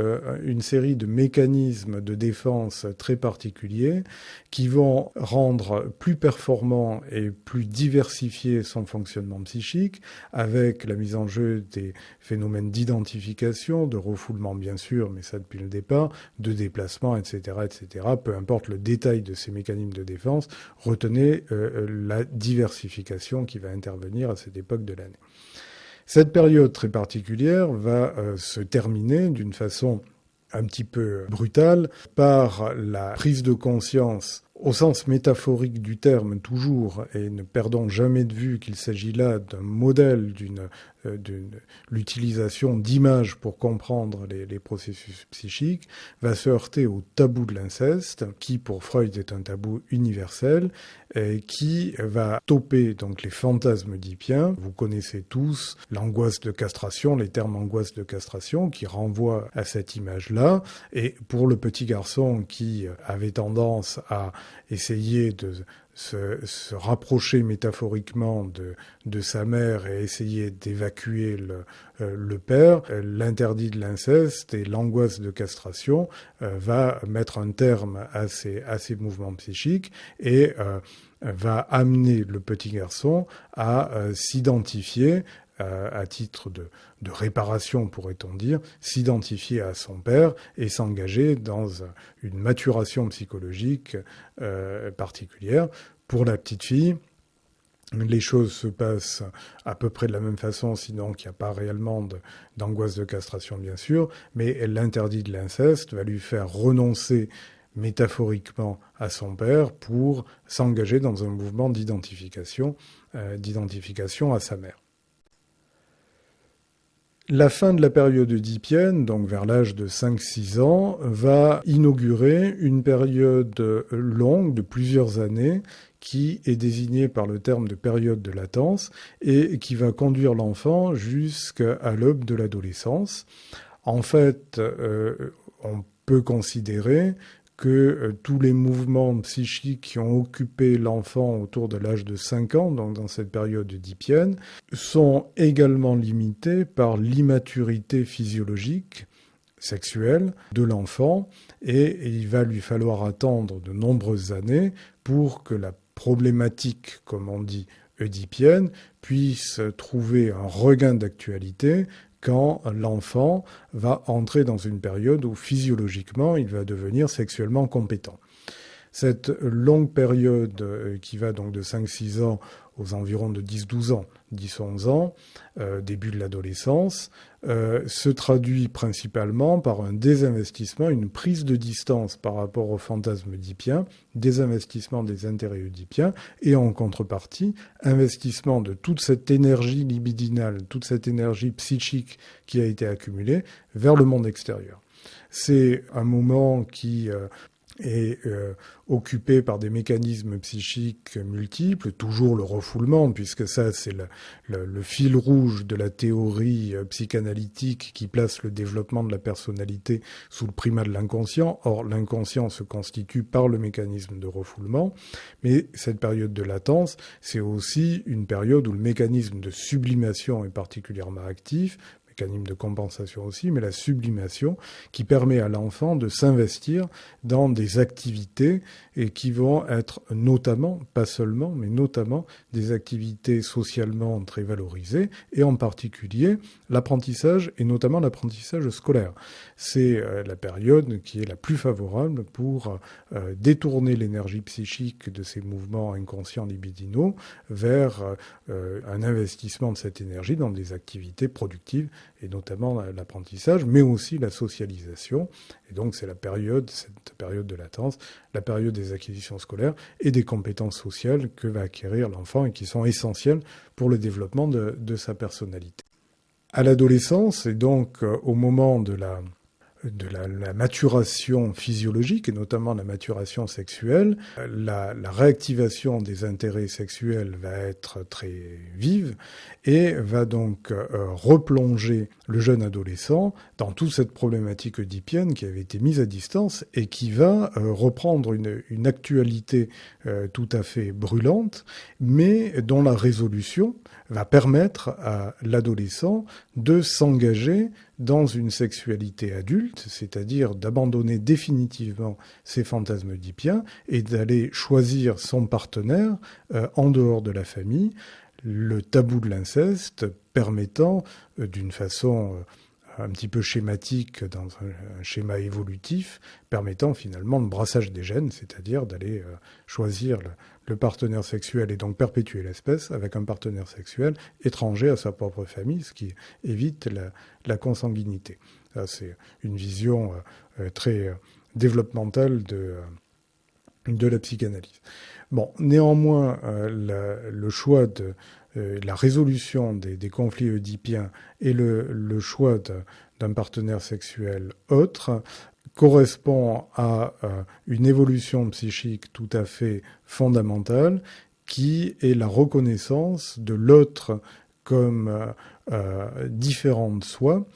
une série de mécanismes de défense très particuliers qui vont rendre plus performant et plus diversifié son fonctionnement psychique avec la mise en jeu des phénomènes d'identification, de refoulement bien sûr, mais ça depuis le départ, de déplacement, etc., etc. Peu importe le détail de ces mécanismes de défense, retenez la diversification qui va intervenir à cette époque de l'année. Cette période très particulière va se terminer d'une façon un petit peu brutale par la prise de conscience au sens métaphorique du terme toujours, et ne perdons jamais de vue qu'il s'agit là d'un modèle, d'une l'utilisation d'images pour comprendre les processus psychiques, va se heurter au tabou de l'inceste, qui pour Freud est un tabou universel, et qui va toper donc les fantasmes oedipiens. Vous connaissez tous l'angoisse de castration, les termes angoisse de castration, qui renvoient à cette image-là. Et pour le petit garçon qui avait tendance à essayer de se rapprocher métaphoriquement de sa mère et essayer d'évacuer le père, l'interdit de l'inceste et l'angoisse de castration va mettre un terme à ces mouvements psychiques et va amener le petit garçon à s'identifier à titre de réparation, pourrait-on dire, s'identifier à son père et s'engager dans une maturation psychologique particulière. Pour la petite fille, les choses se passent à peu près de la même façon, sinon qu'il n'y a pas réellement d'angoisse de castration, bien sûr, mais l'interdit de l'inceste va lui faire renoncer métaphoriquement à son père pour s'engager dans un mouvement d'identification à sa mère. La fin de la période oedipienne, donc vers l'âge de 5-6 ans, va inaugurer une période longue de plusieurs années qui est désignée par le terme de période de latence et qui va conduire l'enfant jusqu'à l'aube de l'adolescence. En fait, on peut considérer que tous les mouvements psychiques qui ont occupé l'enfant autour de l'âge de 5 ans, donc dans cette période oedipienne, sont également limités par l'immaturité physiologique, sexuelle de l'enfant, et il va lui falloir attendre de nombreuses années pour que la problématique, comme on dit, oedipienne, puisse trouver un regain d'actualité quand l'enfant va entrer dans une période où physiologiquement il va devenir sexuellement compétent. Cette longue période qui va donc de 5-6 ans aux environs de 10-12 ans, 10-11 ans, début de l'adolescence, se traduit principalement par un désinvestissement, une prise de distance par rapport au fantasme oedipien, désinvestissement des intérêts oedipiens, et en contrepartie, investissement de toute cette énergie libidinale, toute cette énergie psychique qui a été accumulée vers le monde extérieur. C'est un moment qui est occupé par des mécanismes psychiques multiples, toujours le refoulement, puisque ça c'est le fil rouge de la théorie psychanalytique qui place le développement de la personnalité sous le primat de l'inconscient. Or, l'inconscient se constitue par le mécanisme de refoulement, mais cette période de latence, c'est aussi une période où le mécanisme de sublimation est particulièrement actif, mécanisme de compensation aussi, mais la sublimation qui permet à l'enfant de s'investir dans des activités et qui vont être notamment, pas seulement, mais notamment des activités socialement très valorisées et en particulier l'apprentissage et notamment l'apprentissage scolaire. C'est la période qui est la plus favorable pour détourner l'énergie psychique de ces mouvements inconscients libidinaux vers un investissement de cette énergie dans des activités productives et notamment l'apprentissage, mais aussi la socialisation. Et donc c'est cette période de latence, la période des acquisitions scolaires et des compétences sociales que va acquérir l'enfant et qui sont essentielles pour le développement de sa personnalité. À l'adolescence, et donc au moment de la maturation physiologique, et notamment la maturation sexuelle, la réactivation des intérêts sexuels va être très vive et va donc replonger le jeune adolescent dans toute cette problématique oedipienne qui avait été mise à distance et qui va reprendre une actualité tout à fait brûlante, mais dont la résolution va permettre à l'adolescent de s'engager dans une sexualité adulte, c'est-à-dire d'abandonner définitivement ses fantasmes oedipiens et d'aller choisir son partenaire en dehors de la famille, le tabou de l'inceste permettant, d'une façon un petit peu schématique, dans un schéma évolutif, permettant finalement le brassage des gènes, c'est-à-dire d'aller choisir le partenaire sexuel et donc perpétuer l'espèce avec un partenaire sexuel étranger à sa propre famille, ce qui évite la consanguinité. Ça, c'est une vision très développementale de la psychanalyse. Bon, néanmoins, le choix de la résolution des conflits oedipiens et le choix d'un partenaire sexuel autre correspond à une évolution psychique tout à fait fondamentale qui est la reconnaissance de l'autre comme différent de soi.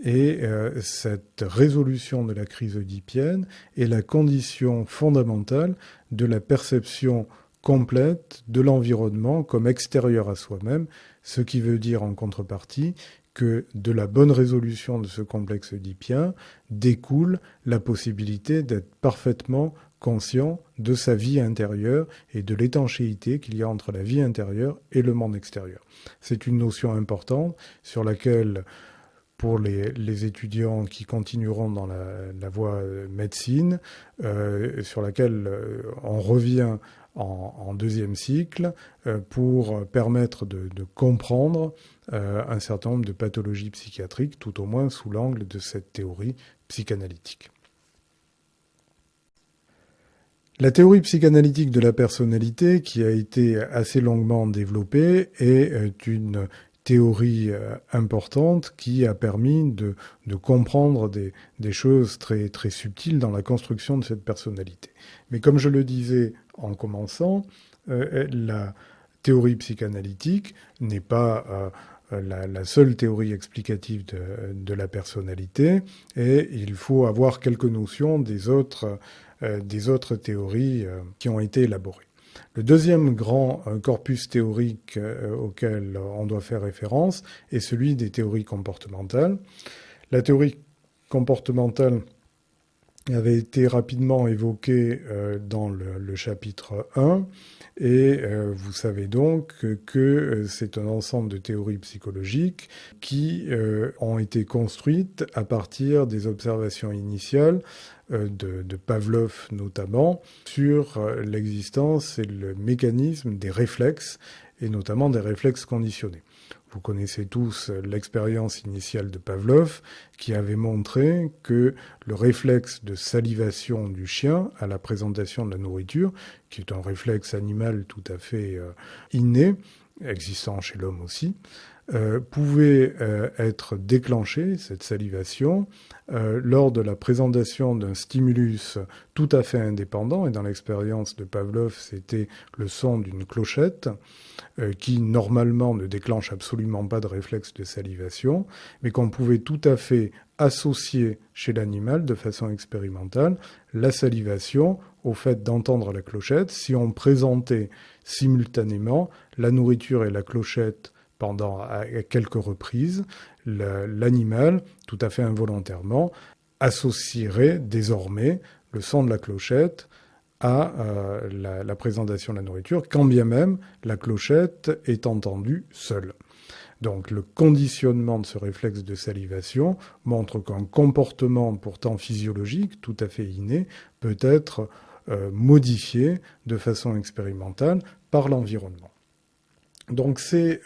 Et cette résolution de la crise oedipienne est la condition fondamentale de la perception complète de l'environnement comme extérieur à soi-même, ce qui veut dire en contrepartie que de la bonne résolution de ce complexe oedipien découle la possibilité d'être parfaitement conscient de sa vie intérieure et de l'étanchéité qu'il y a entre la vie intérieure et le monde extérieur. C'est une notion importante sur laquelle, pour les étudiants qui continueront dans la voie médecine, sur laquelle on revient en deuxième cycle pour permettre de comprendre un certain nombre de pathologies psychiatriques, tout au moins sous l'angle de cette théorie psychanalytique. La théorie psychanalytique de la personnalité, qui a été assez longuement développée, est une théorie importante qui a permis de comprendre des choses très, très subtiles dans la construction de cette personnalité. Mais comme je le disais en commençant, la théorie psychanalytique n'est pas la seule théorie explicative de la personnalité, et il faut avoir quelques notions des autres théories qui ont été élaborées. Le deuxième grand corpus théorique auquel on doit faire référence est celui des théories comportementales. La théorie comportementale avait été rapidement évoquée dans le chapitre 1, et vous savez donc que c'est un ensemble de théories psychologiques qui ont été construites à partir des observations initiales de Pavlov notamment, sur l'existence et le mécanisme des réflexes, et notamment des réflexes conditionnés. Vous connaissez tous l'expérience initiale de Pavlov qui avait montré que le réflexe de salivation du chien à la présentation de la nourriture, qui est un réflexe animal tout à fait inné, existant chez l'homme aussi, pouvait être déclenché, cette salivation, lors de la présentation d'un stimulus tout à fait indépendant, et dans l'expérience de Pavlov, c'était le son d'une clochette, qui normalement ne déclenche absolument pas de réflexe de salivation, mais qu'on pouvait tout à fait associer chez l'animal de façon expérimentale la salivation au fait d'entendre la clochette si on présentait simultanément la nourriture et la clochette pendant à quelques reprises. L'animal, tout à fait involontairement, associerait désormais le son de la clochette à la présentation de la nourriture, quand bien même la clochette est entendue seule. Donc le conditionnement de ce réflexe de salivation montre qu'un comportement pourtant physiologique, tout à fait inné, peut être modifié de façon expérimentale par l'environnement. Donc ces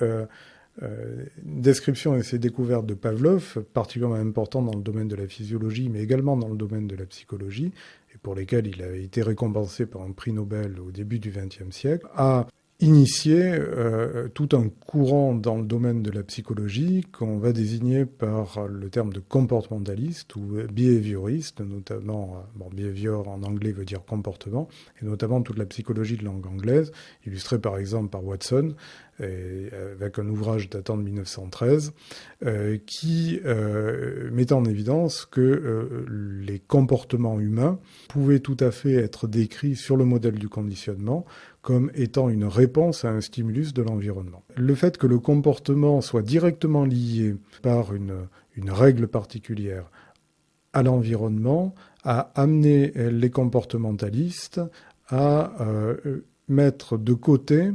descriptions et ces découvertes de Pavlov, particulièrement importantes dans le domaine de la physiologie, mais également dans le domaine de la psychologie, et pour lesquelles il a été récompensé par un prix Nobel au début du XXe siècle, a initié tout un courant dans le domaine de la psychologie qu'on va désigner par le terme de comportementaliste ou behavioriste, notamment, behavior en anglais veut dire comportement, et notamment toute la psychologie de langue anglaise, illustrée par exemple par Watson, avec un ouvrage datant de 1913, qui met en évidence que les comportements humains pouvaient tout à fait être décrits sur le modèle du conditionnement comme étant une réponse à un stimulus de l'environnement. Le fait que le comportement soit directement lié par une règle particulière à l'environnement a amené les comportementalistes à mettre de côté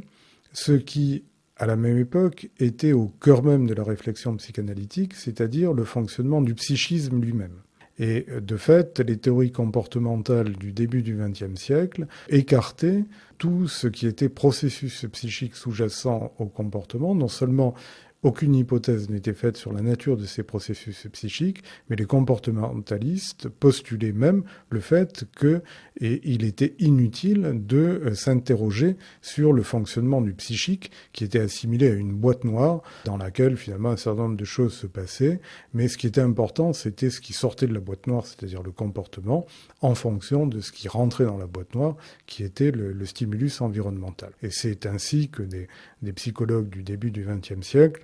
ce qui, à la même époque, était au cœur même de la réflexion psychanalytique, c'est-à-dire le fonctionnement du psychisme lui-même. Et de fait, les théories comportementales du début du XXe siècle écartaient tout ce qui était processus psychique sous-jacent au comportement. Non seulement aucune hypothèse n'était faite sur la nature de ces processus psychiques, mais les comportementalistes postulaient même le fait qu'il était inutile de s'interroger sur le fonctionnement du psychique qui était assimilé à une boîte noire dans laquelle finalement un certain nombre de choses se passaient, mais ce qui était important c'était ce qui sortait de la boîte noire, c'est-à-dire le comportement, en fonction de ce qui rentrait dans la boîte noire, qui était le stimulus environnemental. Et c'est ainsi que des psychologues du début du XXe siècle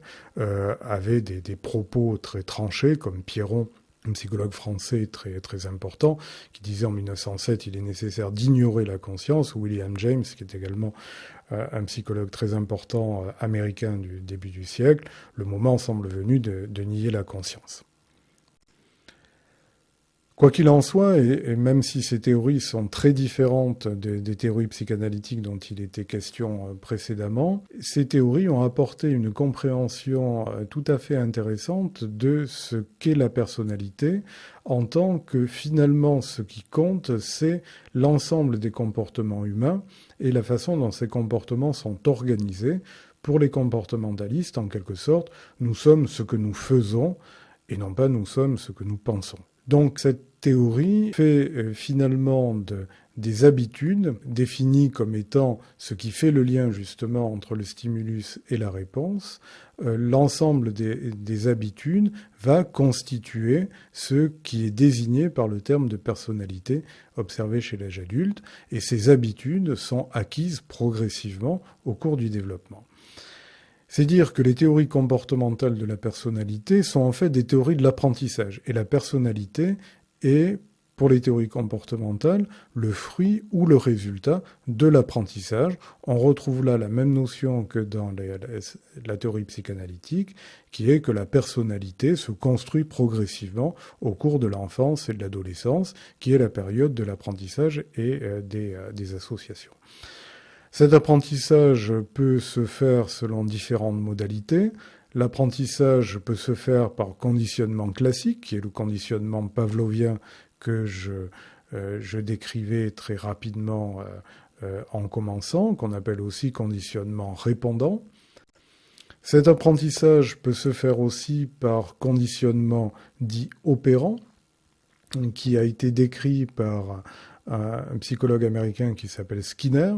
avaient des propos très tranchés, comme Pierron, un psychologue français très, très important, qui disait en 1907 il est nécessaire d'ignorer la conscience, ou William James, qui est également un psychologue très important américain du début du siècle, le moment semble venu de nier la conscience. Quoi qu'il en soit, et même si ces théories sont très différentes des théories psychanalytiques dont il était question précédemment, ces théories ont apporté une compréhension tout à fait intéressante de ce qu'est la personnalité, en tant que finalement ce qui compte, c'est l'ensemble des comportements humains et la façon dont ces comportements sont organisés. Pour les comportementalistes, en quelque sorte, nous sommes ce que nous faisons et non pas nous sommes ce que nous pensons. Donc cette théorie fait finalement des habitudes définies comme étant ce qui fait le lien justement entre le stimulus et la réponse. L'ensemble des habitudes va constituer ce qui est désigné par le terme de personnalité observé chez l'âge adulte, et ces habitudes sont acquises progressivement au cours du développement. C'est dire que les théories comportementales de la personnalité sont en fait des théories de l'apprentissage. Et la personnalité est, pour les théories comportementales, le fruit ou le résultat de l'apprentissage. On retrouve là la même notion que dans la théorie psychanalytique, qui est que la personnalité se construit progressivement au cours de l'enfance et de l'adolescence, qui est la période de l'apprentissage et des associations. Cet apprentissage peut se faire selon différentes modalités. L'apprentissage peut se faire par conditionnement classique, qui est le conditionnement pavlovien que je décrivais très rapidement en commençant, qu'on appelle aussi conditionnement répondant. Cet apprentissage peut se faire aussi par conditionnement dit opérant, qui a été décrit par un psychologue américain qui s'appelle Skinner,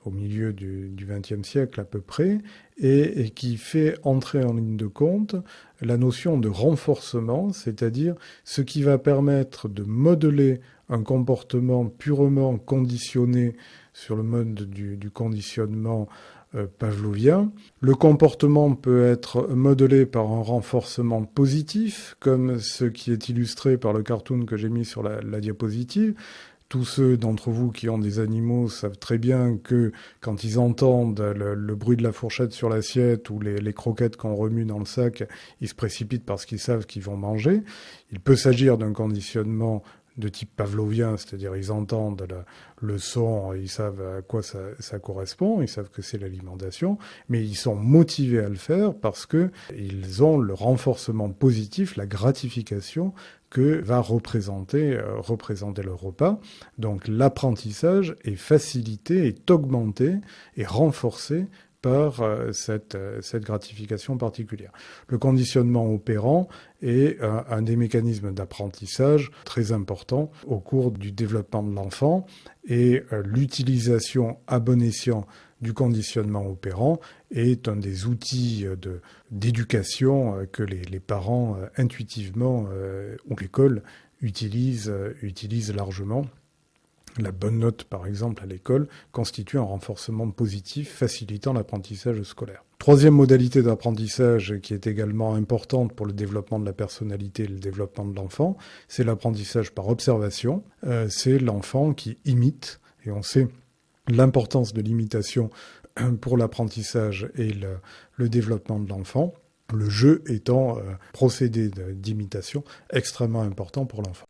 au milieu du XXe siècle à peu près, et qui fait entrer en ligne de compte la notion de renforcement, c'est-à-dire ce qui va permettre de modeler un comportement purement conditionné sur le mode du conditionnement pavlovien. Le comportement peut être modelé par un renforcement positif, comme ce qui est illustré par le cartoon que j'ai mis sur la diapositive. Tous ceux d'entre vous qui ont des animaux savent très bien que quand ils entendent le bruit de la fourchette sur l'assiette ou les croquettes qu'on remue dans le sac, ils se précipitent parce qu'ils savent qu'ils vont manger. Il peut s'agir d'un conditionnement de type pavlovien, c'est-à-dire ils entendent le son, ils savent à quoi ça correspond, ils savent que c'est l'alimentation, mais ils sont motivés à le faire parce que ils ont le renforcement positif, la gratification que va représenter le repas. Donc l'apprentissage est facilité, est augmenté, est renforcé par cette gratification particulière. Le conditionnement opérant est un des mécanismes d'apprentissage très importants au cours du développement de l'enfant, et l'utilisation à bon escient du conditionnement opérant est un des outils d'éducation que les parents intuitivement ou l'école utilisent largement. La bonne note, par exemple, à l'école, constitue un renforcement positif facilitant l'apprentissage scolaire. Troisième modalité d'apprentissage qui est également importante pour le développement de la personnalité et le développement de l'enfant, c'est l'apprentissage par observation. C'est l'enfant qui imite, et on sait l'importance de l'imitation pour l'apprentissage et le développement de l'enfant, le jeu étant procédé d'imitation extrêmement important pour l'enfant.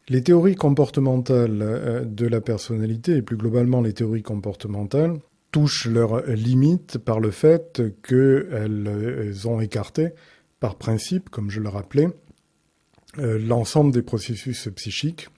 Les théories comportementales de la personnalité, et plus globalement les théories comportementales, touchent leurs limites par le fait qu'elles ont écarté, par principe, comme je le rappelais, l'ensemble des processus psychiques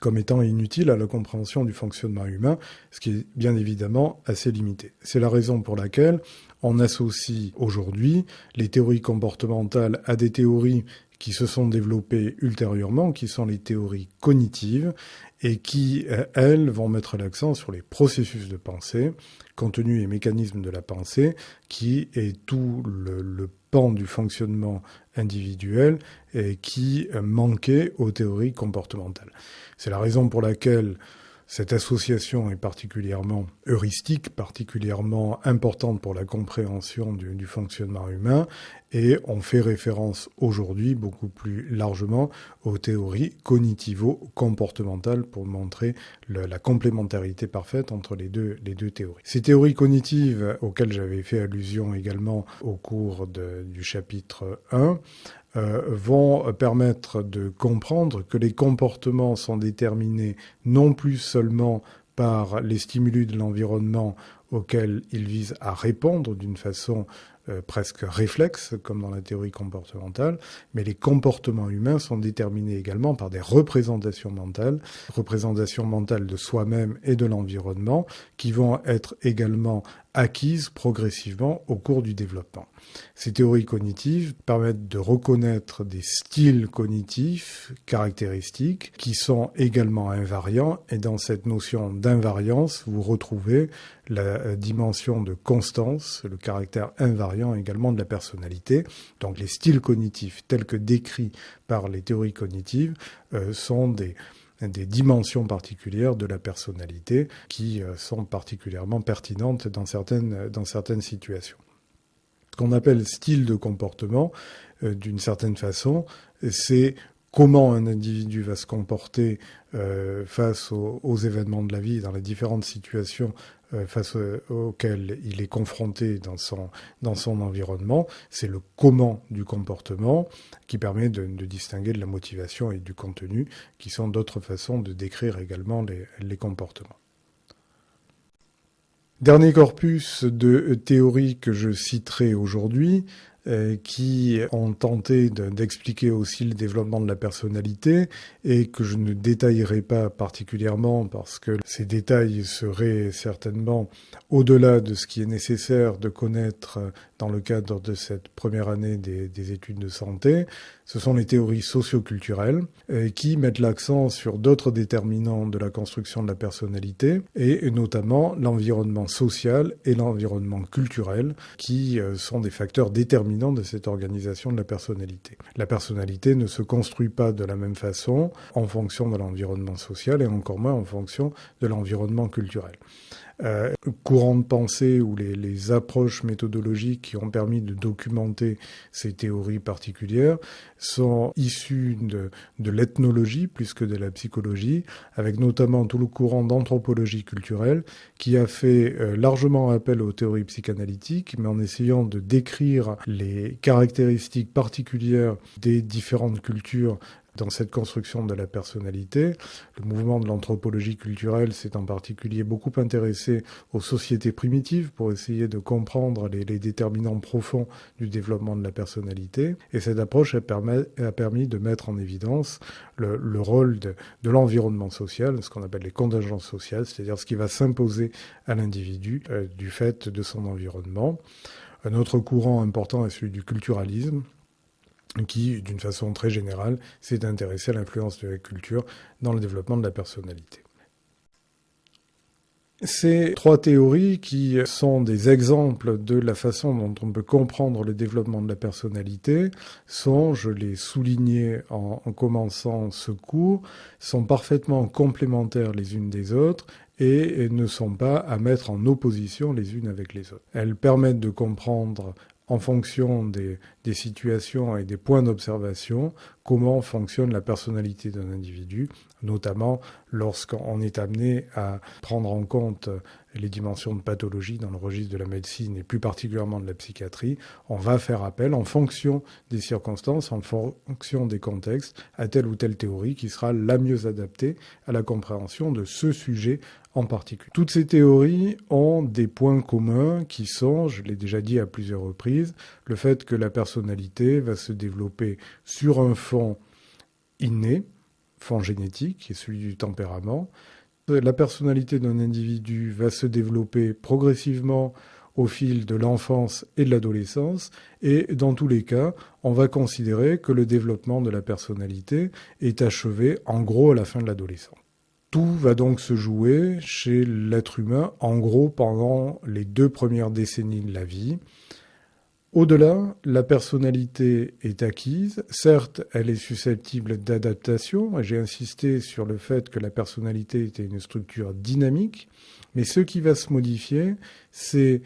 comme étant inutile à la compréhension du fonctionnement humain, ce qui est bien évidemment assez limité. C'est la raison pour laquelle on associe aujourd'hui les théories comportementales à des théories qui se sont développées ultérieurement, qui sont les théories cognitives, et qui, elles, vont mettre l'accent sur les processus de pensée, contenu et mécanismes de la pensée, qui est tout le pan du fonctionnement individuel et qui manquait aux théories comportementales. C'est la raison pour laquelle cette association est particulièrement heuristique, particulièrement importante pour la compréhension du fonctionnement humain, et on fait référence aujourd'hui beaucoup plus largement aux théories cognitivo-comportementales pour montrer la complémentarité parfaite entre les deux théories. Ces théories cognitives, auxquelles j'avais fait allusion également au cours du chapitre 1, vont permettre de comprendre que les comportements sont déterminés non plus seulement par les stimulus de l'environnement auxquels ils visent à répondre d'une façon presque réflexe, comme dans la théorie comportementale, mais les comportements humains sont déterminés également par des représentations mentales de soi-même et de l'environnement, qui vont être également acquises progressivement au cours du développement. Ces théories cognitives permettent de reconnaître des styles cognitifs caractéristiques qui sont également invariants, et dans cette notion d'invariance, vous retrouvez la dimension de constance, le caractère invariant également de la personnalité. Donc les styles cognitifs tels que décrits par les théories cognitives sont des dimensions particulières de la personnalité qui sont particulièrement pertinentes dans certaines situations. Ce qu'on appelle style de comportement, d'une certaine façon, c'est comment un individu va se comporter face aux événements de la vie, dans les différentes situations face auxquelles il est confronté dans son environnement. C'est le comment du comportement qui permet de distinguer de la motivation et du contenu, qui sont d'autres façons de décrire également les comportements. Dernier corpus de théories que je citerai aujourd'hui, qui ont tenté d'expliquer aussi le développement de la personnalité, et que je ne détaillerai pas particulièrement parce que ces détails seraient certainement au-delà de ce qui est nécessaire de connaître dans le cadre de cette première année des études de santé. Ce sont les théories socioculturelles qui mettent l'accent sur d'autres déterminants de la construction de la personnalité, et notamment l'environnement social et l'environnement culturel, qui sont des facteurs déterminants de cette organisation de la personnalité. La personnalité ne se construit pas de la même façon en fonction de l'environnement social, et encore moins en fonction de l'environnement culturel. Courants de pensée ou les approches méthodologiques qui ont permis de documenter ces théories particulières sont issus de l'ethnologie plus que de la psychologie, avec notamment tout le courant d'anthropologie culturelle qui a fait largement appel aux théories psychanalytiques, mais en essayant de décrire les caractéristiques particulières des différentes cultures Dans cette construction de la personnalité, le mouvement de l'anthropologie culturelle s'est en particulier beaucoup intéressé aux sociétés primitives pour essayer de comprendre les déterminants profonds du développement de la personnalité. Et cette approche a permis de mettre en évidence le rôle de l'environnement social, ce qu'on appelle les contingences sociales, c'est-à-dire ce qui va s'imposer à l'individu du fait de son environnement. Un autre courant important est celui du culturalisme, qui, d'une façon très générale, s'est intéressé à l'influence de la culture dans le développement de la personnalité. Ces trois théories qui sont des exemples de la façon dont on peut comprendre le développement de la personnalité sont, je l'ai souligné en commençant ce cours, sont parfaitement complémentaires les unes des autres et ne sont pas à mettre en opposition les unes avec les autres. Elles permettent de comprendre en fonction des situations et des points d'observation, comment fonctionne la personnalité d'un individu, notamment lorsqu'on est amené à prendre en compte les dimensions de pathologie dans le registre de la médecine et plus particulièrement de la psychiatrie. On va faire appel en fonction des circonstances, en fonction des contextes, à telle ou telle théorie qui sera la mieux adaptée à la compréhension de ce sujet en particulier. Toutes ces théories ont des points communs qui sont, je l'ai déjà dit à plusieurs reprises, le fait que la personnalité va se développer sur un fond inné, fond génétique, qui est celui du tempérament. La personnalité d'un individu va se développer progressivement au fil de l'enfance et de l'adolescence, et dans tous les cas, on va considérer que le développement de la personnalité est achevé en gros à la fin de l'adolescence. Tout va donc se jouer chez l'être humain, en gros, pendant les 2 premières décennies de la vie. Au-delà, la personnalité est acquise. Certes, elle est susceptible d'adaptation, et j'ai insisté sur le fait que la personnalité était une structure dynamique, mais ce qui va se modifier, c'est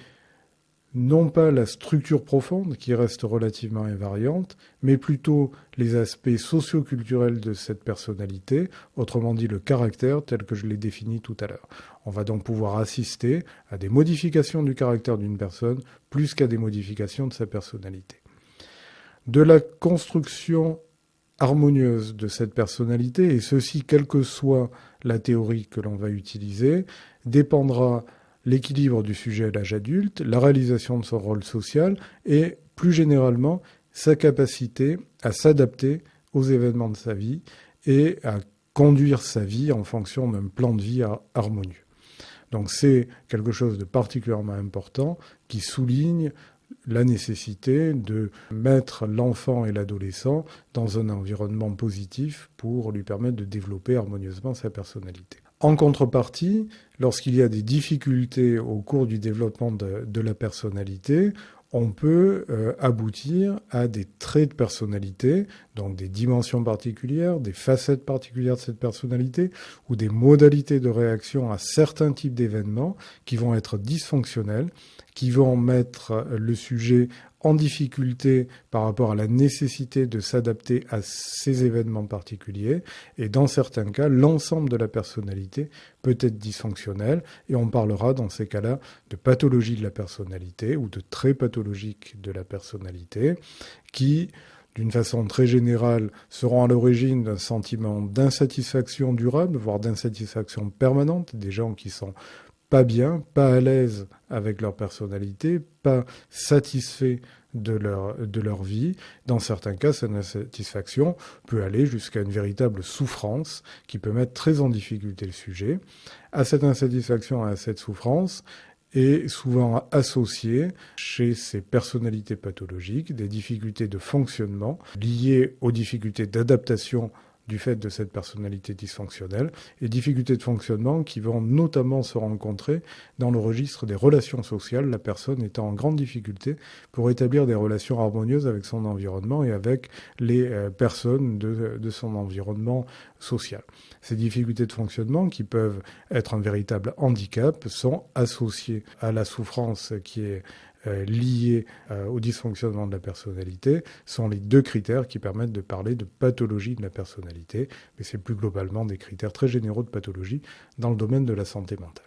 non pas la structure profonde qui reste relativement invariante, mais plutôt les aspects socio-culturels de cette personnalité, autrement dit le caractère tel que je l'ai défini tout à l'heure. On va donc pouvoir assister à des modifications du caractère d'une personne plus qu'à des modifications de sa personnalité. De la construction harmonieuse de cette personnalité, et ceci quelle que soit la théorie que l'on va utiliser, dépendra l'équilibre du sujet à l'âge adulte, la réalisation de son rôle social et, plus généralement, sa capacité à s'adapter aux événements de sa vie et à conduire sa vie en fonction d'un plan de vie harmonieux. Donc c'est quelque chose de particulièrement important qui souligne la nécessité de mettre l'enfant et l'adolescent dans un environnement positif pour lui permettre de développer harmonieusement sa personnalité. En contrepartie, lorsqu'il y a des difficultés au cours du développement de la personnalité, on peut aboutir à des traits de personnalité, donc des dimensions particulières, des facettes particulières de cette personnalité, ou des modalités de réaction à certains types d'événements qui vont être dysfonctionnels, qui vont mettre le sujet en difficulté par rapport à la nécessité de s'adapter à ces événements particuliers. Et dans certains cas, l'ensemble de la personnalité peut être dysfonctionnel. Et on parlera dans ces cas-là de pathologie de la personnalité ou de traits pathologiques de la personnalité qui, d'une façon très générale, seront à l'origine d'un sentiment d'insatisfaction durable, voire d'insatisfaction permanente, des gens qui sont pas bien, pas à l'aise avec leur personnalité, pas satisfaits de leur vie. Dans certains cas, cette insatisfaction peut aller jusqu'à une véritable souffrance qui peut mettre très en difficulté le sujet. À cette insatisfaction et à cette souffrance est souvent associée chez ces personnalités pathologiques des difficultés de fonctionnement liées aux difficultés d'adaptation du fait de cette personnalité dysfonctionnelle, et difficultés de fonctionnement qui vont notamment se rencontrer dans le registre des relations sociales, la personne étant en grande difficulté pour établir des relations harmonieuses avec son environnement et avec les personnes de son environnement social. Ces difficultés de fonctionnement, qui peuvent être un véritable handicap, sont associées à la souffrance qui est liées au dysfonctionnement de la personnalité, sont les 2 critères qui permettent de parler de pathologie de la personnalité, mais c'est plus globalement des critères très généraux de pathologie dans le domaine de la santé mentale.